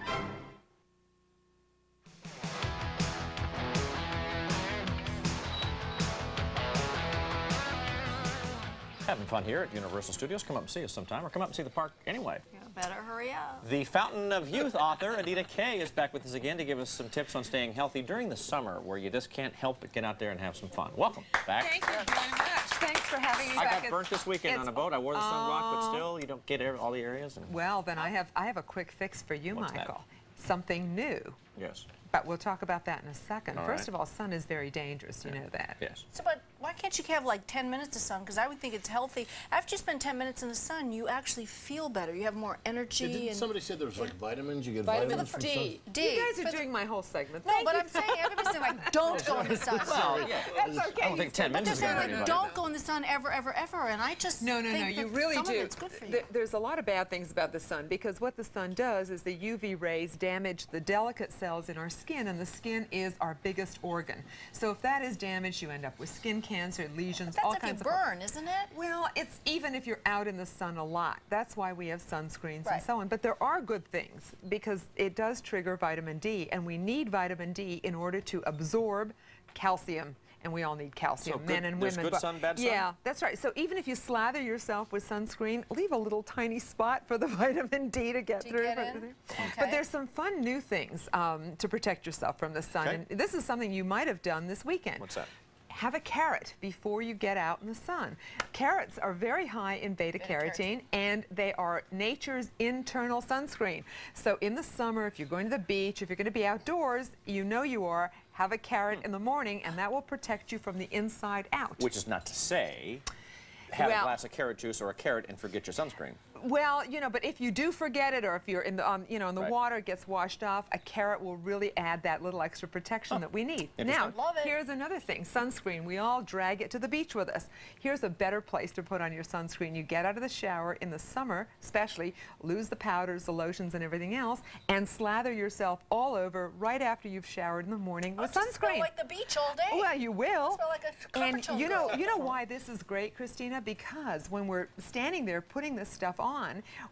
Having fun here at Universal Studios. Come up and see us sometime, or come up and see the park anyway. You better hurry up. The Fountain of Youth author, Edita Kaye, is back with us again to give us some tips on staying healthy during the summer, where you just can't help but get out there and have some fun. Welcome back. Thank you very much. Thanks for having me back. I got burnt this weekend on a boat. I wore the sunblock, but still, you don't get all the areas. Well, then I have a quick fix for you, What's Michael. That? Something new. Yes. But we'll talk about that in a second. All First right. of all, sun is very dangerous. You know that. Yes. So, but why can't you have like 10 minutes of sun? Because I would think it's healthy. After you spend 10 minutes in the sun, you actually feel better. You have more energy. Didn't somebody say there was like vitamins? You get Vitamin vitamins from D. sun? You guys are doing my whole segment. No, but I'm saying everybody's saying like, don't go in the sun. Well, yeah. That's okay. I don't think 10 But minutes they're is saying going to like, don't go in the sun ever, ever, ever. And I just No, think you that really some do. of it's good for you. There's a lot of bad things about the sun, because what the sun does is the UV rays damage the delicate cells in our skin, and the skin is our biggest organ. So if that is damaged, you end up with skin cancer, lesions, all kinds of... That's if you burn, isn't it? Well, it's even if you're out in the sun a lot. That's why we have sunscreens Right. and so on. But there are good things, because it does trigger vitamin D, and we need vitamin D in order to absorb calcium. And we all need calcium, So men and there's women. good sun, bad sun? Yeah, that's right. So even if you slather yourself with sunscreen, leave a little tiny spot for the vitamin D to get through. But there's some fun new things to protect yourself from the sun. Okay. And this is something you might have done this weekend. What's that? Have a carrot before you get out in the sun. Carrots are very high in beta-carotene, and they are nature's internal sunscreen. So in the summer, if you're going to the beach, if you're going to be outdoors, you know you are, have a carrot in the morning, and that will protect you from the inside out. Which is not to say, have a glass of carrot juice or a carrot and forget your sunscreen. Well, you know, but if you do forget it, or if you're in the, you know, in the Right. water, it gets washed off, a carrot will really add that little extra protection that we need. Now, here's another thing, sunscreen. We all drag it to the beach with us. Here's a better place to put on your sunscreen. You get out of the shower in the summer, especially, lose the powders, the lotions, and everything else, and slather yourself all over right after you've showered in the morning with I'll just sunscreen. smell like the beach all day. Well, you will. Smell like a And Carpenter you know girl. why this is great, Cristina? Because when we're standing there putting this stuff on,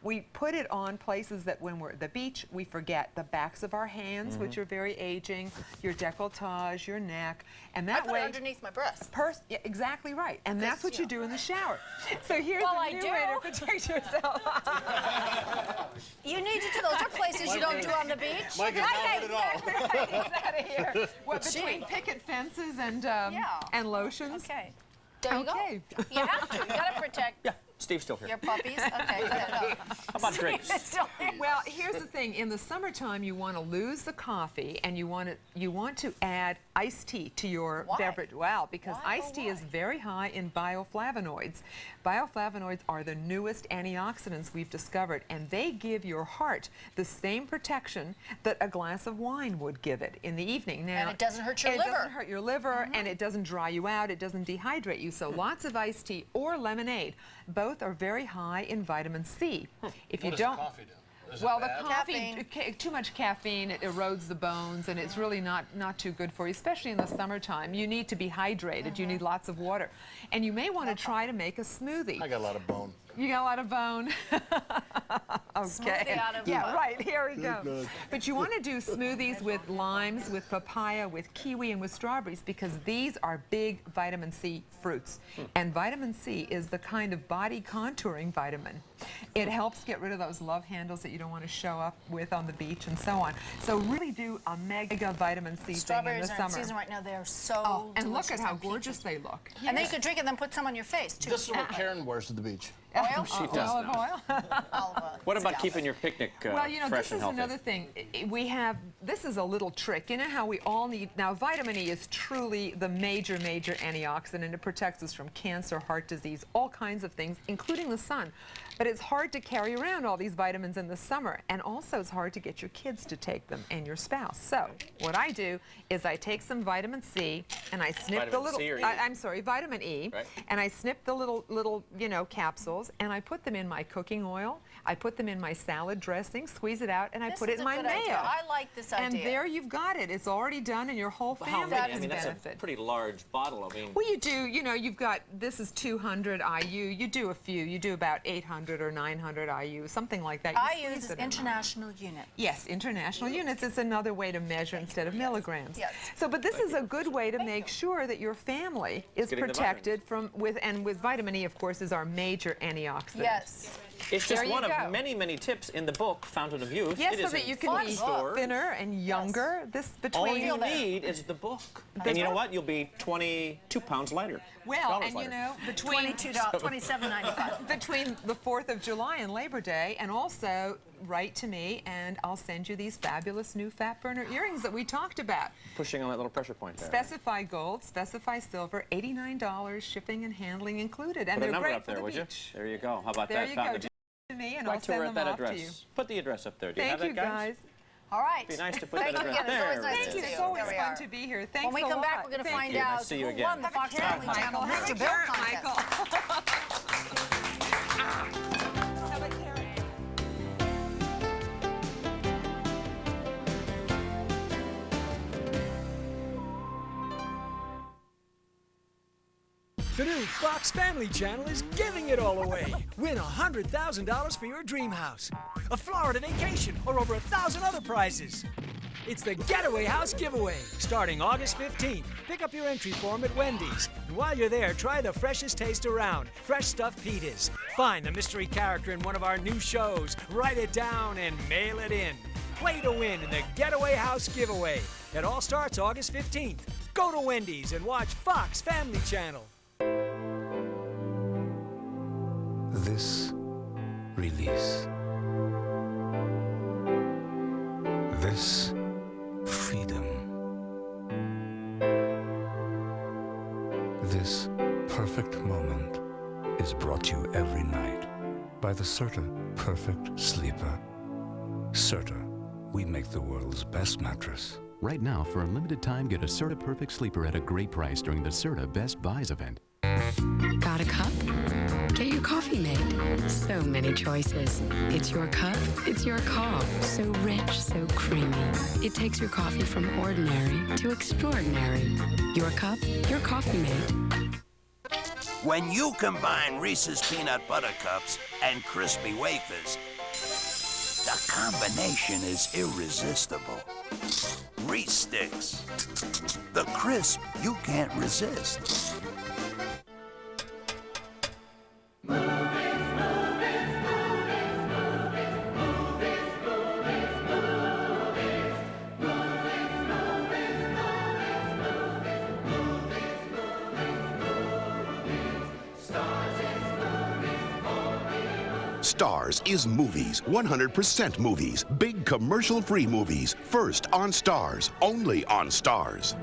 we put it on places that when we're at the beach, we forget. The backs of our hands, which are very aging, your décolletage, your neck, and that I put way... it underneath my breast. Yeah, exactly right. And that's what you do in the shower. So here's Well, a I new do. way to protect yourself. You need to do those. Are places you don't do on the beach. Mike is not it all. Exactly right. He's out of here. What, Gee. between picket fences and lotions? Okay. There you Okay. go. You have to. You got to protect Yeah, Steve's still here. your puppies. Okay. Good. How about drinks? Well, here's the thing. In the summertime, you want to lose the coffee, and you want to add iced tea to your beverage. Well, because iced tea is very high in bioflavonoids. Bioflavonoids are the newest antioxidants we've discovered, and they give your heart the same protection that a glass of wine would give it in the evening. Now, And it doesn't hurt your It liver. doesn't hurt your liver, and it doesn't dry you out. It doesn't dehydrate you. So lots of iced tea or lemonade. Both are very high in vitamin C. If you What does don't, coffee do? Is it well, the bad? coffee, too much caffeine, it erodes the bones, and it's really not too good for you, especially in the summertime. You need to be hydrated. You need lots of water. And you may want to try to make a smoothie. I got a lot of bone. You got a lot of bone. Okay. Smoothie out of yeah, what? right. Here we go. But you want to do smoothies with limes, with papaya, with kiwi, and with strawberries, because these are big vitamin C fruits. And vitamin C is the kind of body contouring vitamin. It helps get rid of those love handles that you don't want to show up with on the beach and so on. So really do a mega vitamin C thing in the Strawberries are in summer. season right now. They are so And look at delicious how and gorgeous they look. And then you could drink it and then put some on your face, too. This is what Karen wears to the beach. Oil? She does Olive now. oil. What about keeping your picnic Well, you know, fresh this and is healthy? another thing. This is a little trick. You know how we all need, now vitamin E is truly the major antioxidant. It protects us from cancer, heart disease, all kinds of things, including the sun. But it's hard to carry around all these vitamins in the summer, and also it's hard to get your kids to take them and your spouse. So what I do is I take some vitamin C and I snip the Vitamin little, C or E? I'm sorry, vitamin E, Right. and I snip the little, you know, capsules, and I put them in my cooking oil. I put them in my salad dressing, squeeze it out, and I put it in my mayo. I like this idea. And there you've got it. It's already done, and your whole family can benefit. That's a pretty large bottle. I mean, well, you do. You know, you've got, this is 200 IU. You do a few. You do about 800 or 900 IU, something like that. IU is international unit. Yes, international units. It's another way to measure instead of milligrams. Yes. So, but this is a good way to make sure that your family is protected from with vitamin E, of course, is our major antioxidant. Yes. It's just one of many, many tips in the book, Fountain of Youth. Yes, so that you can be thinner and younger. This all you need is the book. And you know what? You'll be 22 pounds lighter. Well, and you know, between $27.95. Between the 4th of July and Labor Day, and also write to me, and I'll send you these fabulous new fat burner earrings that we talked about. Pushing on that little pressure point there. Specify gold, specify silver, $89, shipping and handling included, and they're great up there, for the would beach. you? There you go. How about there that? There you go. To me, and I'll send them off to you. Put the address up there. Do you have that, guys? All right. It'd be nice to put that address there. there. Thank you. It's always fun to be here. Thanks a lot. When we come back, we're going to find out who won the Fox Family Channel Mr. Bill contest. The new Fox Family Channel is giving it all away. Win $100,000 for your dream house, a Florida vacation, or over 1,000 other prizes. It's the Getaway House Giveaway, starting August 15th. Pick up your entry form at Wendy's. And while you're there, try the freshest taste around, Fresh Stuffed Pitas. Find the mystery character in one of our new shows, write it down, and mail it in. Play to win in the Getaway House Giveaway. It all starts August 15th. Go to Wendy's and watch Fox Family Channel. This release. This freedom. This perfect moment is brought to you every night by the Serta Perfect Sleeper. Serta, we make the world's best mattress. Right now, for a limited time, get a Serta Perfect Sleeper at a great price during the Serta Best Buys event. Got a cup? Get your coffee made. So many choices. It's your cup, it's your call. So rich, so creamy. It takes your coffee from ordinary to extraordinary. Your cup, your coffee made. When you combine Reese's Peanut Butter Cups and Crispy Wafers, the combination is irresistible. Reese Sticks, the crisp you can't resist. Stars is movies, 100% movies, big commercial-free movies, first on Stars, only on Stars.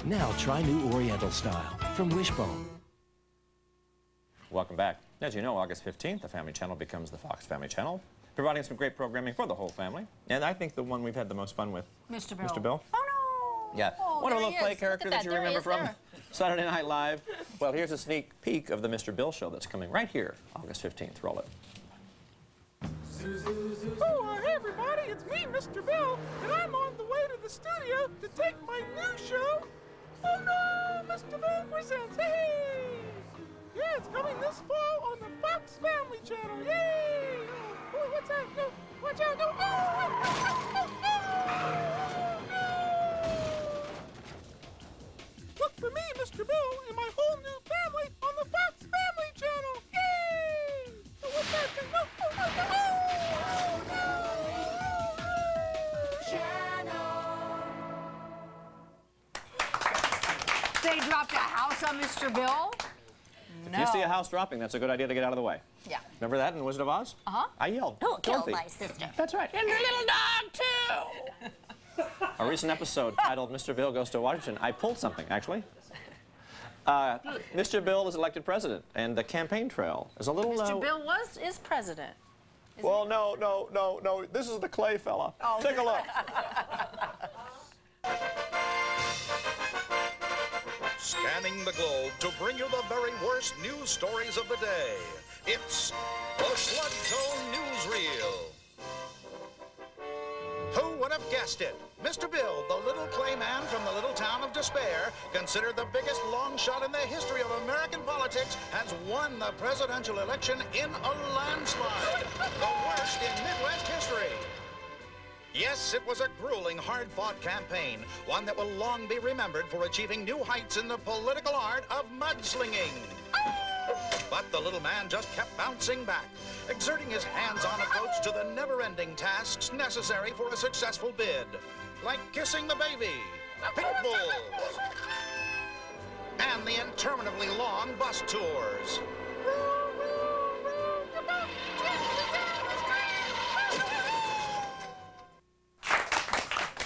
Now try new Oriental style from Wishbone. Welcome back. As you know, August 15th, the Family Channel becomes the Fox Family Channel, providing some great programming for the whole family. And I think the one we've had the most fun with, Mr. Bill. Mr. Bill? Oh, no! Yeah. Oh, What a there little he play is. character Look at that you there he remember is from there. Saturday Night Live. Well, here's a sneak peek of the Mr. Bill show that's coming right here, August 15th. Roll it. Oh, hey everybody, it's me, Mr. Bill, and I'm on the way to the studio to take my new show. Oh no, Mr. Bill presents. Hey! Yeah, it's coming this fall on the Fox Family Channel. Yay! Oh, what's that? No, watch out! No! Oh! Look for me, Mr. Bill, and my whole new family on the Fox Family Channel. Yay! So what's that thing? No! They dropped a house on Mr. Bill? If you see a house dropping, that's a good idea to get out of the way. Yeah. Remember that in Wizard of Oz? Uh-huh. I yelled, Don't kill Dorothy. my sister. That's right. And your little dog, too. A recent episode titled Mr. Bill Goes to Washington. I pulled something, actually. Mr. Bill is elected president, and the campaign trail is a little... Mr. Bill is president. Well, no. This is the Clay fella. Oh. Take a look. Scanning the globe to bring you the very worst news stories of the day. It's the Slug Zone Newsreel. Who would have guessed it? Mr. Bill, the little clay man from the little town of Despair, considered the biggest long shot in the history of American politics, has won the presidential election in a landslide. The worst in Midwest history. Yes, it was a grueling, hard-fought campaign, one that will long be remembered for achieving new heights in the political art of mudslinging. But the little man just kept bouncing back, exerting his hands-on approach to the never-ending tasks necessary for a successful bid, like kissing the baby, pit bulls, and the interminably long bus tours.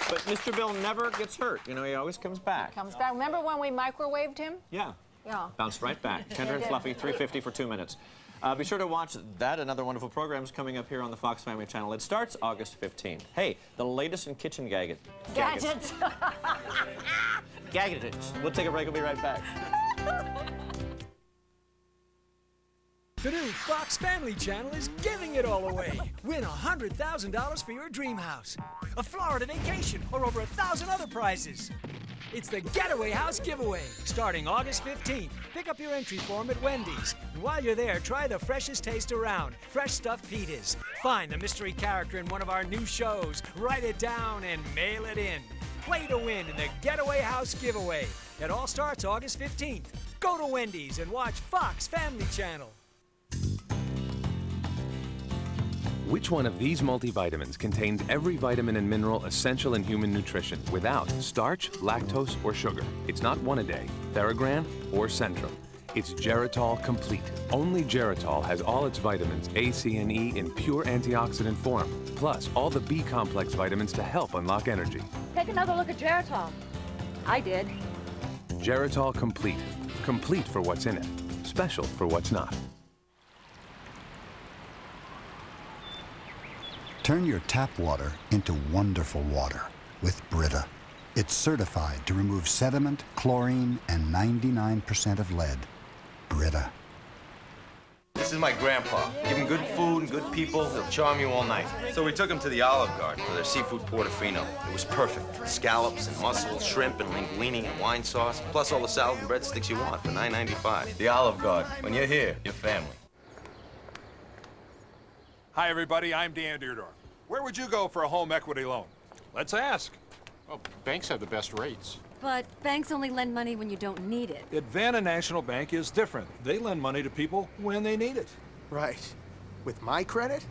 But Mr. Bill never gets hurt. You know, he always comes back. Comes back. Remember when we microwaved him? Yeah. Yeah. Bounced right back. Tender and fluffy, $3.50 for 2 minutes. Be sure to watch that and other wonderful programs coming up here on the Fox Family Channel. It starts August 15th. Hey, the latest in kitchen gadgets. Gadgets. Gadgets. We'll take a break. We'll be right back. The new Fox Family Channel is giving it all away. Win $100,000 for your dream house, a Florida vacation, or over 1,000 other prizes. It's the Getaway House Giveaway, starting August 15th. Pick up your entry form at Wendy's. And while you're there, try the freshest taste around, Fresh Stuffed Pitas. Find the mystery character in one of our new shows, write it down, and mail it in. Play to win in the Getaway House Giveaway. It all starts August 15th. Go to Wendy's and watch Fox Family Channel. Which one of these multivitamins contains every vitamin and mineral essential in human nutrition without starch, lactose, or sugar? It's not one a day, Theragram, or Centrum. It's Geritol Complete. Only Geritol has all its vitamins A, C, and E in pure antioxidant form, plus all the B complex vitamins to help unlock energy. Take another look at Geritol. I did. Geritol Complete. Complete for what's in it. Special for what's not. Turn your tap water into wonderful water with Brita. It's certified to remove sediment, chlorine, and 99% of lead. Brita. This is my grandpa. Give him good food and good people, they'll charm you all night. So we took him to the Olive Garden for their seafood portofino. It was perfect. Scallops and mussels, shrimp and linguine and wine sauce, plus all the salad and breadsticks you want for $9.95. The Olive Garden. When you're here, you're family. Hi, everybody. I'm Dan Deerdorf. Where would you go for a home equity loan? Let's ask. Well, banks have the best rates. But banks only lend money when you don't need it. Advanta National Bank is different. They lend money to people when they need it. Right. With my credit?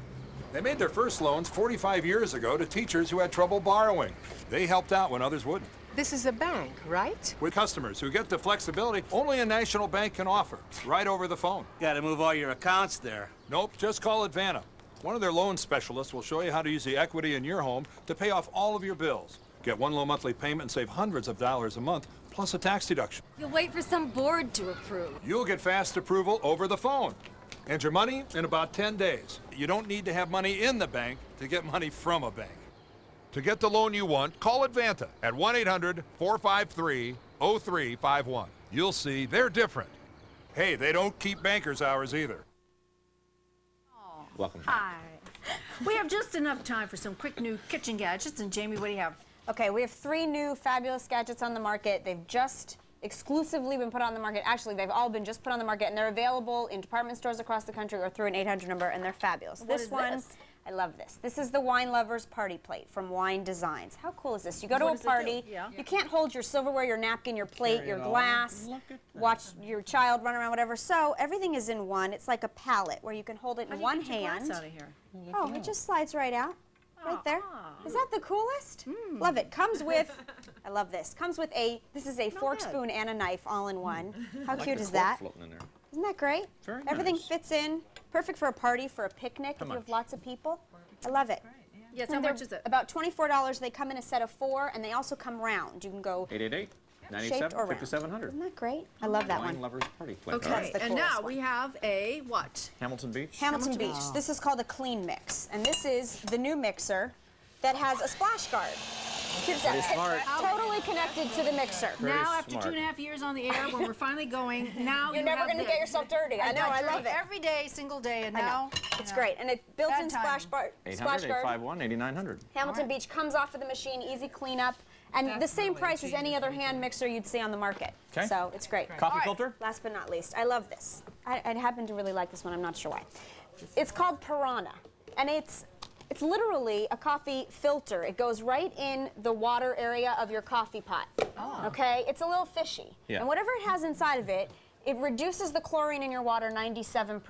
They made their first loans 45 years ago to teachers who had trouble borrowing. They helped out when others wouldn't. This is a bank, right? With customers who get the flexibility only a national bank can offer, right over the phone. Got to move all your accounts there. Nope, just call Advanta. One of their loan specialists will show you how to use the equity in your home to pay off all of your bills. Get one low monthly payment and save hundreds of dollars a month, plus a tax deduction. You'll wait for some board to approve. You'll get fast approval over the phone. And your money in about 10 days. You don't need to have money in the bank to get money from a bank. To get the loan you want, call Advanta at 1-800-453-0351. You'll see they're different. Hey, they don't keep banker's hours either. Welcome. Hi. We have just enough time for some quick new kitchen gadgets. And Jamie, what do you have? Okay, we have 3 new fabulous gadgets on the market. They've just exclusively been put on the market. Actually, they've all been just put on the market, and they're available in department stores across the country or through an 800 number, and they're fabulous. What is this? I love this. This is the Wine Lover's Party Plate from Wine Designs. How cool is this? You go to a party, you can't hold your silverware, your napkin, your plate, your glass, watch your child run around, whatever. So everything is in one. It's like a palette where you can hold it in one hand. Out of here? Oh, it just slides right out. Right there. Is that the coolest? Love it. Comes with, I love this. Comes with this is a fork, spoon, and a knife all in one. How cute is that? Isn't that great? Very Everything nice. fits in. Perfect for a party, for a picnic, if you have lots of people. I love it. Yes, And how they're much is it? About $24. They come in a set of 4, and they also come round. You can go 888-97-5700. shaped or round. Isn't that great? I love that Wine one. Lovers Party Plate. Okay, That's the and now coolest we one. have a what? Hamilton Beach. Hamilton Beach. This is called a clean mix, and this is the new mixer that has a splash guard. Keeps that totally connected to the mixer. Now, after 2.5 years on the air, when we're finally going, now You're never going to get yourself dirty. I know, I love it. Every day, single day, and I know. now It's great, and it built-in Bad splash guard. 800-851-8900. Hamilton Beach comes off of the machine, easy cleanup, and the same price as any other hand mixer you'd see on the market. Okay. So it's great. Coffee filter? Last but not least, I love this. I happen to really like this one. I'm not sure why. It's called Piranha, and it's literally a coffee filter. It goes right in the water area of your coffee pot. Oh. Okay? It's a little fishy. Yeah. And whatever it has inside of it, it reduces the chlorine in your water 97%.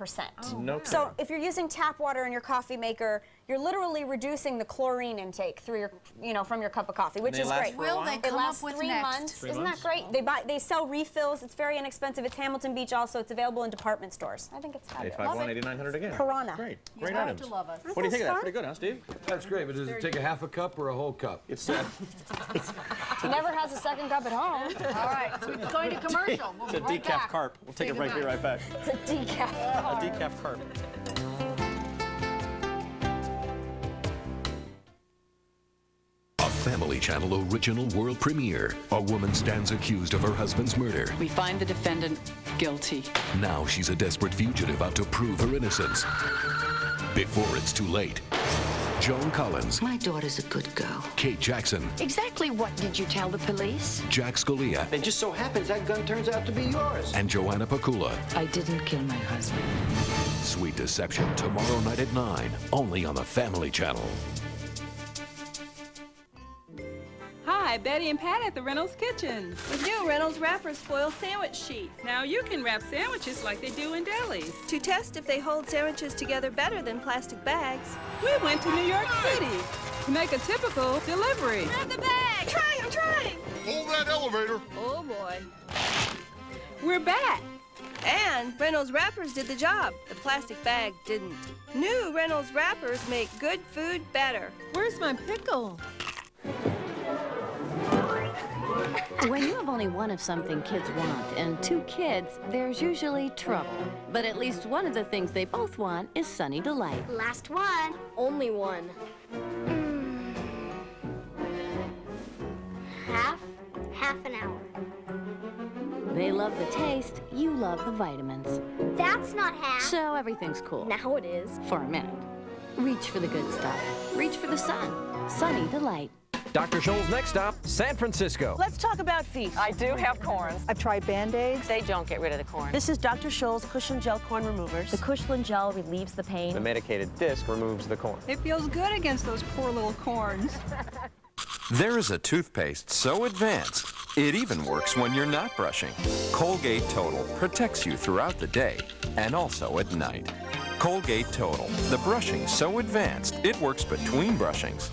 Oh, no kidding. So if you're using tap water in your coffee maker, you're literally reducing the chlorine intake through your, from your cup of coffee, which And they is last great. for a while? they It come lasts up with 3 next? months. 3 Isn't months? that great? They sell refills. It's very inexpensive. It's Hamilton Beach also. It's available in department stores. I think it's fabulous. 851-8900 again. Piranha. Great. You Great have items. to love us. What do you think of that? Fun? Pretty good, huh, Steve? That's great, but does it take a half a cup or a whole cup? It's Never has a second cup at home. All right, so we're going to commercial. We'll it's a be right decaf back. carp. We'll take Say a break. Be goodbye. right back. It's a decaf. A decaf carp. A Family Channel original world premiere. A woman stands accused of her husband's murder. We find the defendant guilty. Now she's a desperate fugitive out to prove her innocence. Before it's too late, Joan Collins, My daughter's a good girl. Kate Jackson, Exactly what did you tell the police? Jack Scalia, It just so happens that gun turns out to be yours. and Joanna Pakula. I didn't kill my husband. Sweet Deception, tomorrow night at 9, only on the Family Channel. Hi, Betty and Pat at the Reynolds Kitchen. With new Reynolds Wrappers Foil Sandwich Sheets. Now you can wrap sandwiches like they do in delis. To test if they hold sandwiches together better than plastic bags. We went to New York City to make a typical delivery. Grab the bag! I'm trying! Hold that elevator. Oh, boy. We're back. And Reynolds Wrappers did the job. The plastic bag didn't. New Reynolds Wrappers make good food better. Where's my pickle? When you have only one of something kids want and 2 kids, there's usually trouble. But at least one of the things they both want is Sunny Delight. Last one. Only one. Half an hour. They love the taste, you love the vitamins. That's not half. So everything's cool. Now it is. For a minute. Reach for the good stuff. Reach for the sun. Sunny Delight. Dr. Scholl's next stop, San Francisco. Let's talk about feet. I do have corns. I've tried Band-Aids. They don't get rid of the corn. This is Dr. Scholl's Cushion Gel Corn Removers. The Cushion Gel relieves the pain. The medicated disc removes the corn. It feels good against those poor little corns. There is a toothpaste so advanced, it even works when you're not brushing. Colgate Total protects you throughout the day and also at night. Colgate Total, the brushing so advanced, it works between brushings.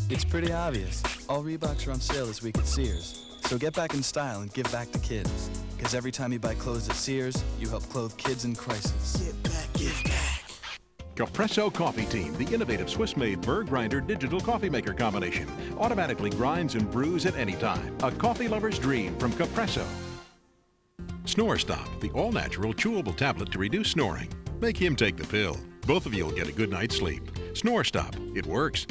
It's pretty obvious. All Reeboks are on sale this week at Sears. So get back in style and give back to kids. Because every time you buy clothes at Sears, you help clothe kids in crisis. Give back, give back. Capresso Coffee Team, the innovative Swiss-made burr grinder digital coffee maker combination. Automatically grinds and brews at any time. A coffee lover's dream from Capresso. Snore Stop, the all-natural chewable tablet to reduce snoring. Make him take the pill. Both of you will get a good night's sleep. Snore Stop, it works.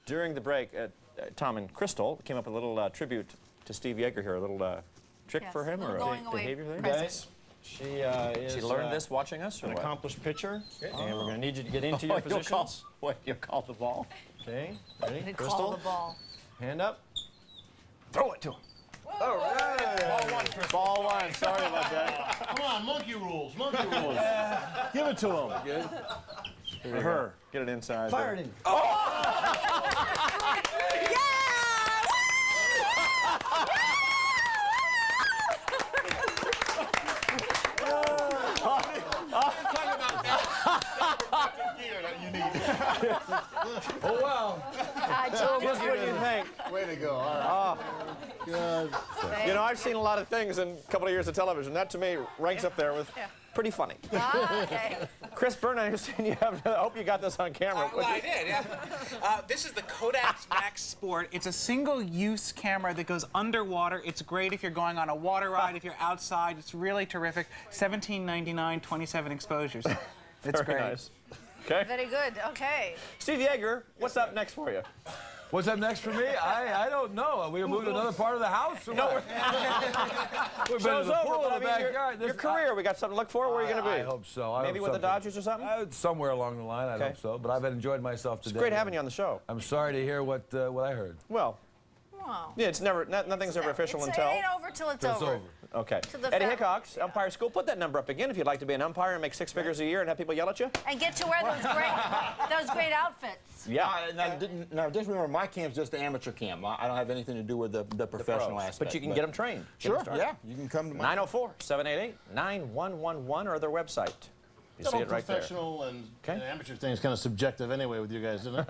During the break, Tom and Crystal came up with a little tribute to Steve Yeager here, a little trick for him or a behavior thing. Guys, she She learned this watching us, or an what? accomplished pitcher, and we're going to need you to get into your You'll call, positions. you'll call the ball? Okay, ready? They Crystal, call the ball. hand up. Throw it to him. All right. Ball one, Crystal. Ball one. Sorry about that. Come on, monkey rules, monkey rules. Give it to him. Good. Here we go. Get it inside. Fire it in. Oh! gear that you need. Oh, well. Just what you think. Way to go. All right. Good. You know, I've seen a lot of things in a couple of years of television. That, to me, ranks up there with pretty funny. Okay. Chris Byrne, I understand you have, I hope you got this on camera. Well, I did, yeah. This is the Kodak Max Sport. It's a single-use camera that goes underwater. It's great if you're going on a water ride, if you're outside. It's really terrific. $17.99, 27 exposures. It's Very great. nice. Okay. Very good. Okay. Steve Yeager, what's up next for you? What's up next for me? I don't know. Are we going to move to another part of the house? Or No, we've been show's to the over, pool but in the I mean, backyard. your career, we got something to look for. Where are you going to be? I hope so. Maybe with the Dodgers or something? Somewhere along the line, I hope so. But I've enjoyed myself today. It's great having you on the show. I'm sorry to hear what I heard. Well, Wow. yeah, it's never, nothing's ever official It until. ain't over till it's over. Okay. To the Eddie family. Hickox, Umpire School. Put that number up again if you'd like to be an umpire and make 6 figures a year and have people yell at you. And get to wear those great outfits. Yeah. Now, just remember, my camp's just the amateur camp. I don't have anything to do with the professional aspect. But you can get them trained. Sure, yeah. You can come to my 904-788-9111 or their website. You see it right there. Professional and amateur thing is kind of subjective anyway with you guys, isn't it?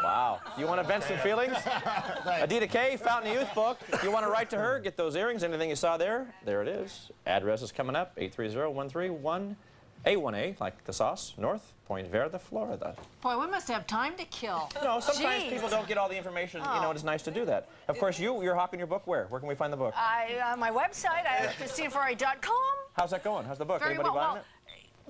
Wow. You want to vent some feelings? Edita Kaye, Fountain of Youth book. If you want to write to her, get those earrings, anything you saw there it is. Address is coming up, 830-131-A1A, like the sauce, North Point Verde, Florida. Boy, we must have time to kill. No, sometimes Jeez. people don't get all the information. You know, it's nice to do that. Of course, you're hawking your book where? Where can we find the book? On my website, I have CristinaFerrare.com. How's that going? How's the book? Very Anybody well. buying it?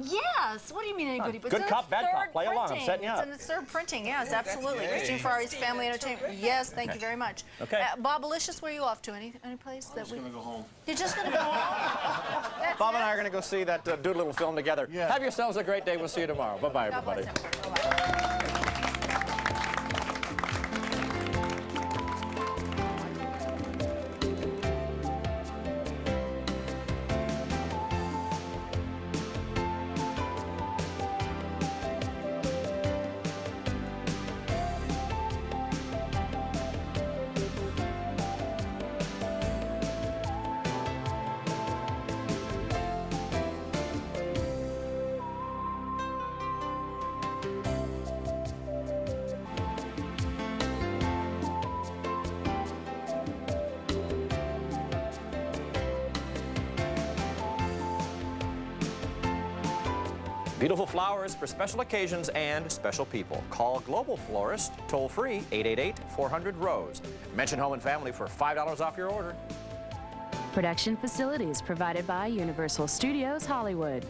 Yes. What do you mean anybody? Good cop, bad cop. Play along. I'm setting you up. It's in its third printing. Yes, absolutely. Christine Ferrare's Family Entertainment. Yes, thank you very much. Okay. Bob Alicious, where are you off to? Any place that we? I'm just going to go home. You're just going to go home? That's Bob and I are going to go see that Doodle film together. Yeah. Have yourselves a great day. We'll see you tomorrow. Bye-bye, God bless everybody. everyone. Bye-bye. Beautiful flowers for special occasions and special people. Call Global Florist, toll free, 888-400-ROSE. Mention Home and Family for $5 off your order. Production facilities provided by Universal Studios Hollywood.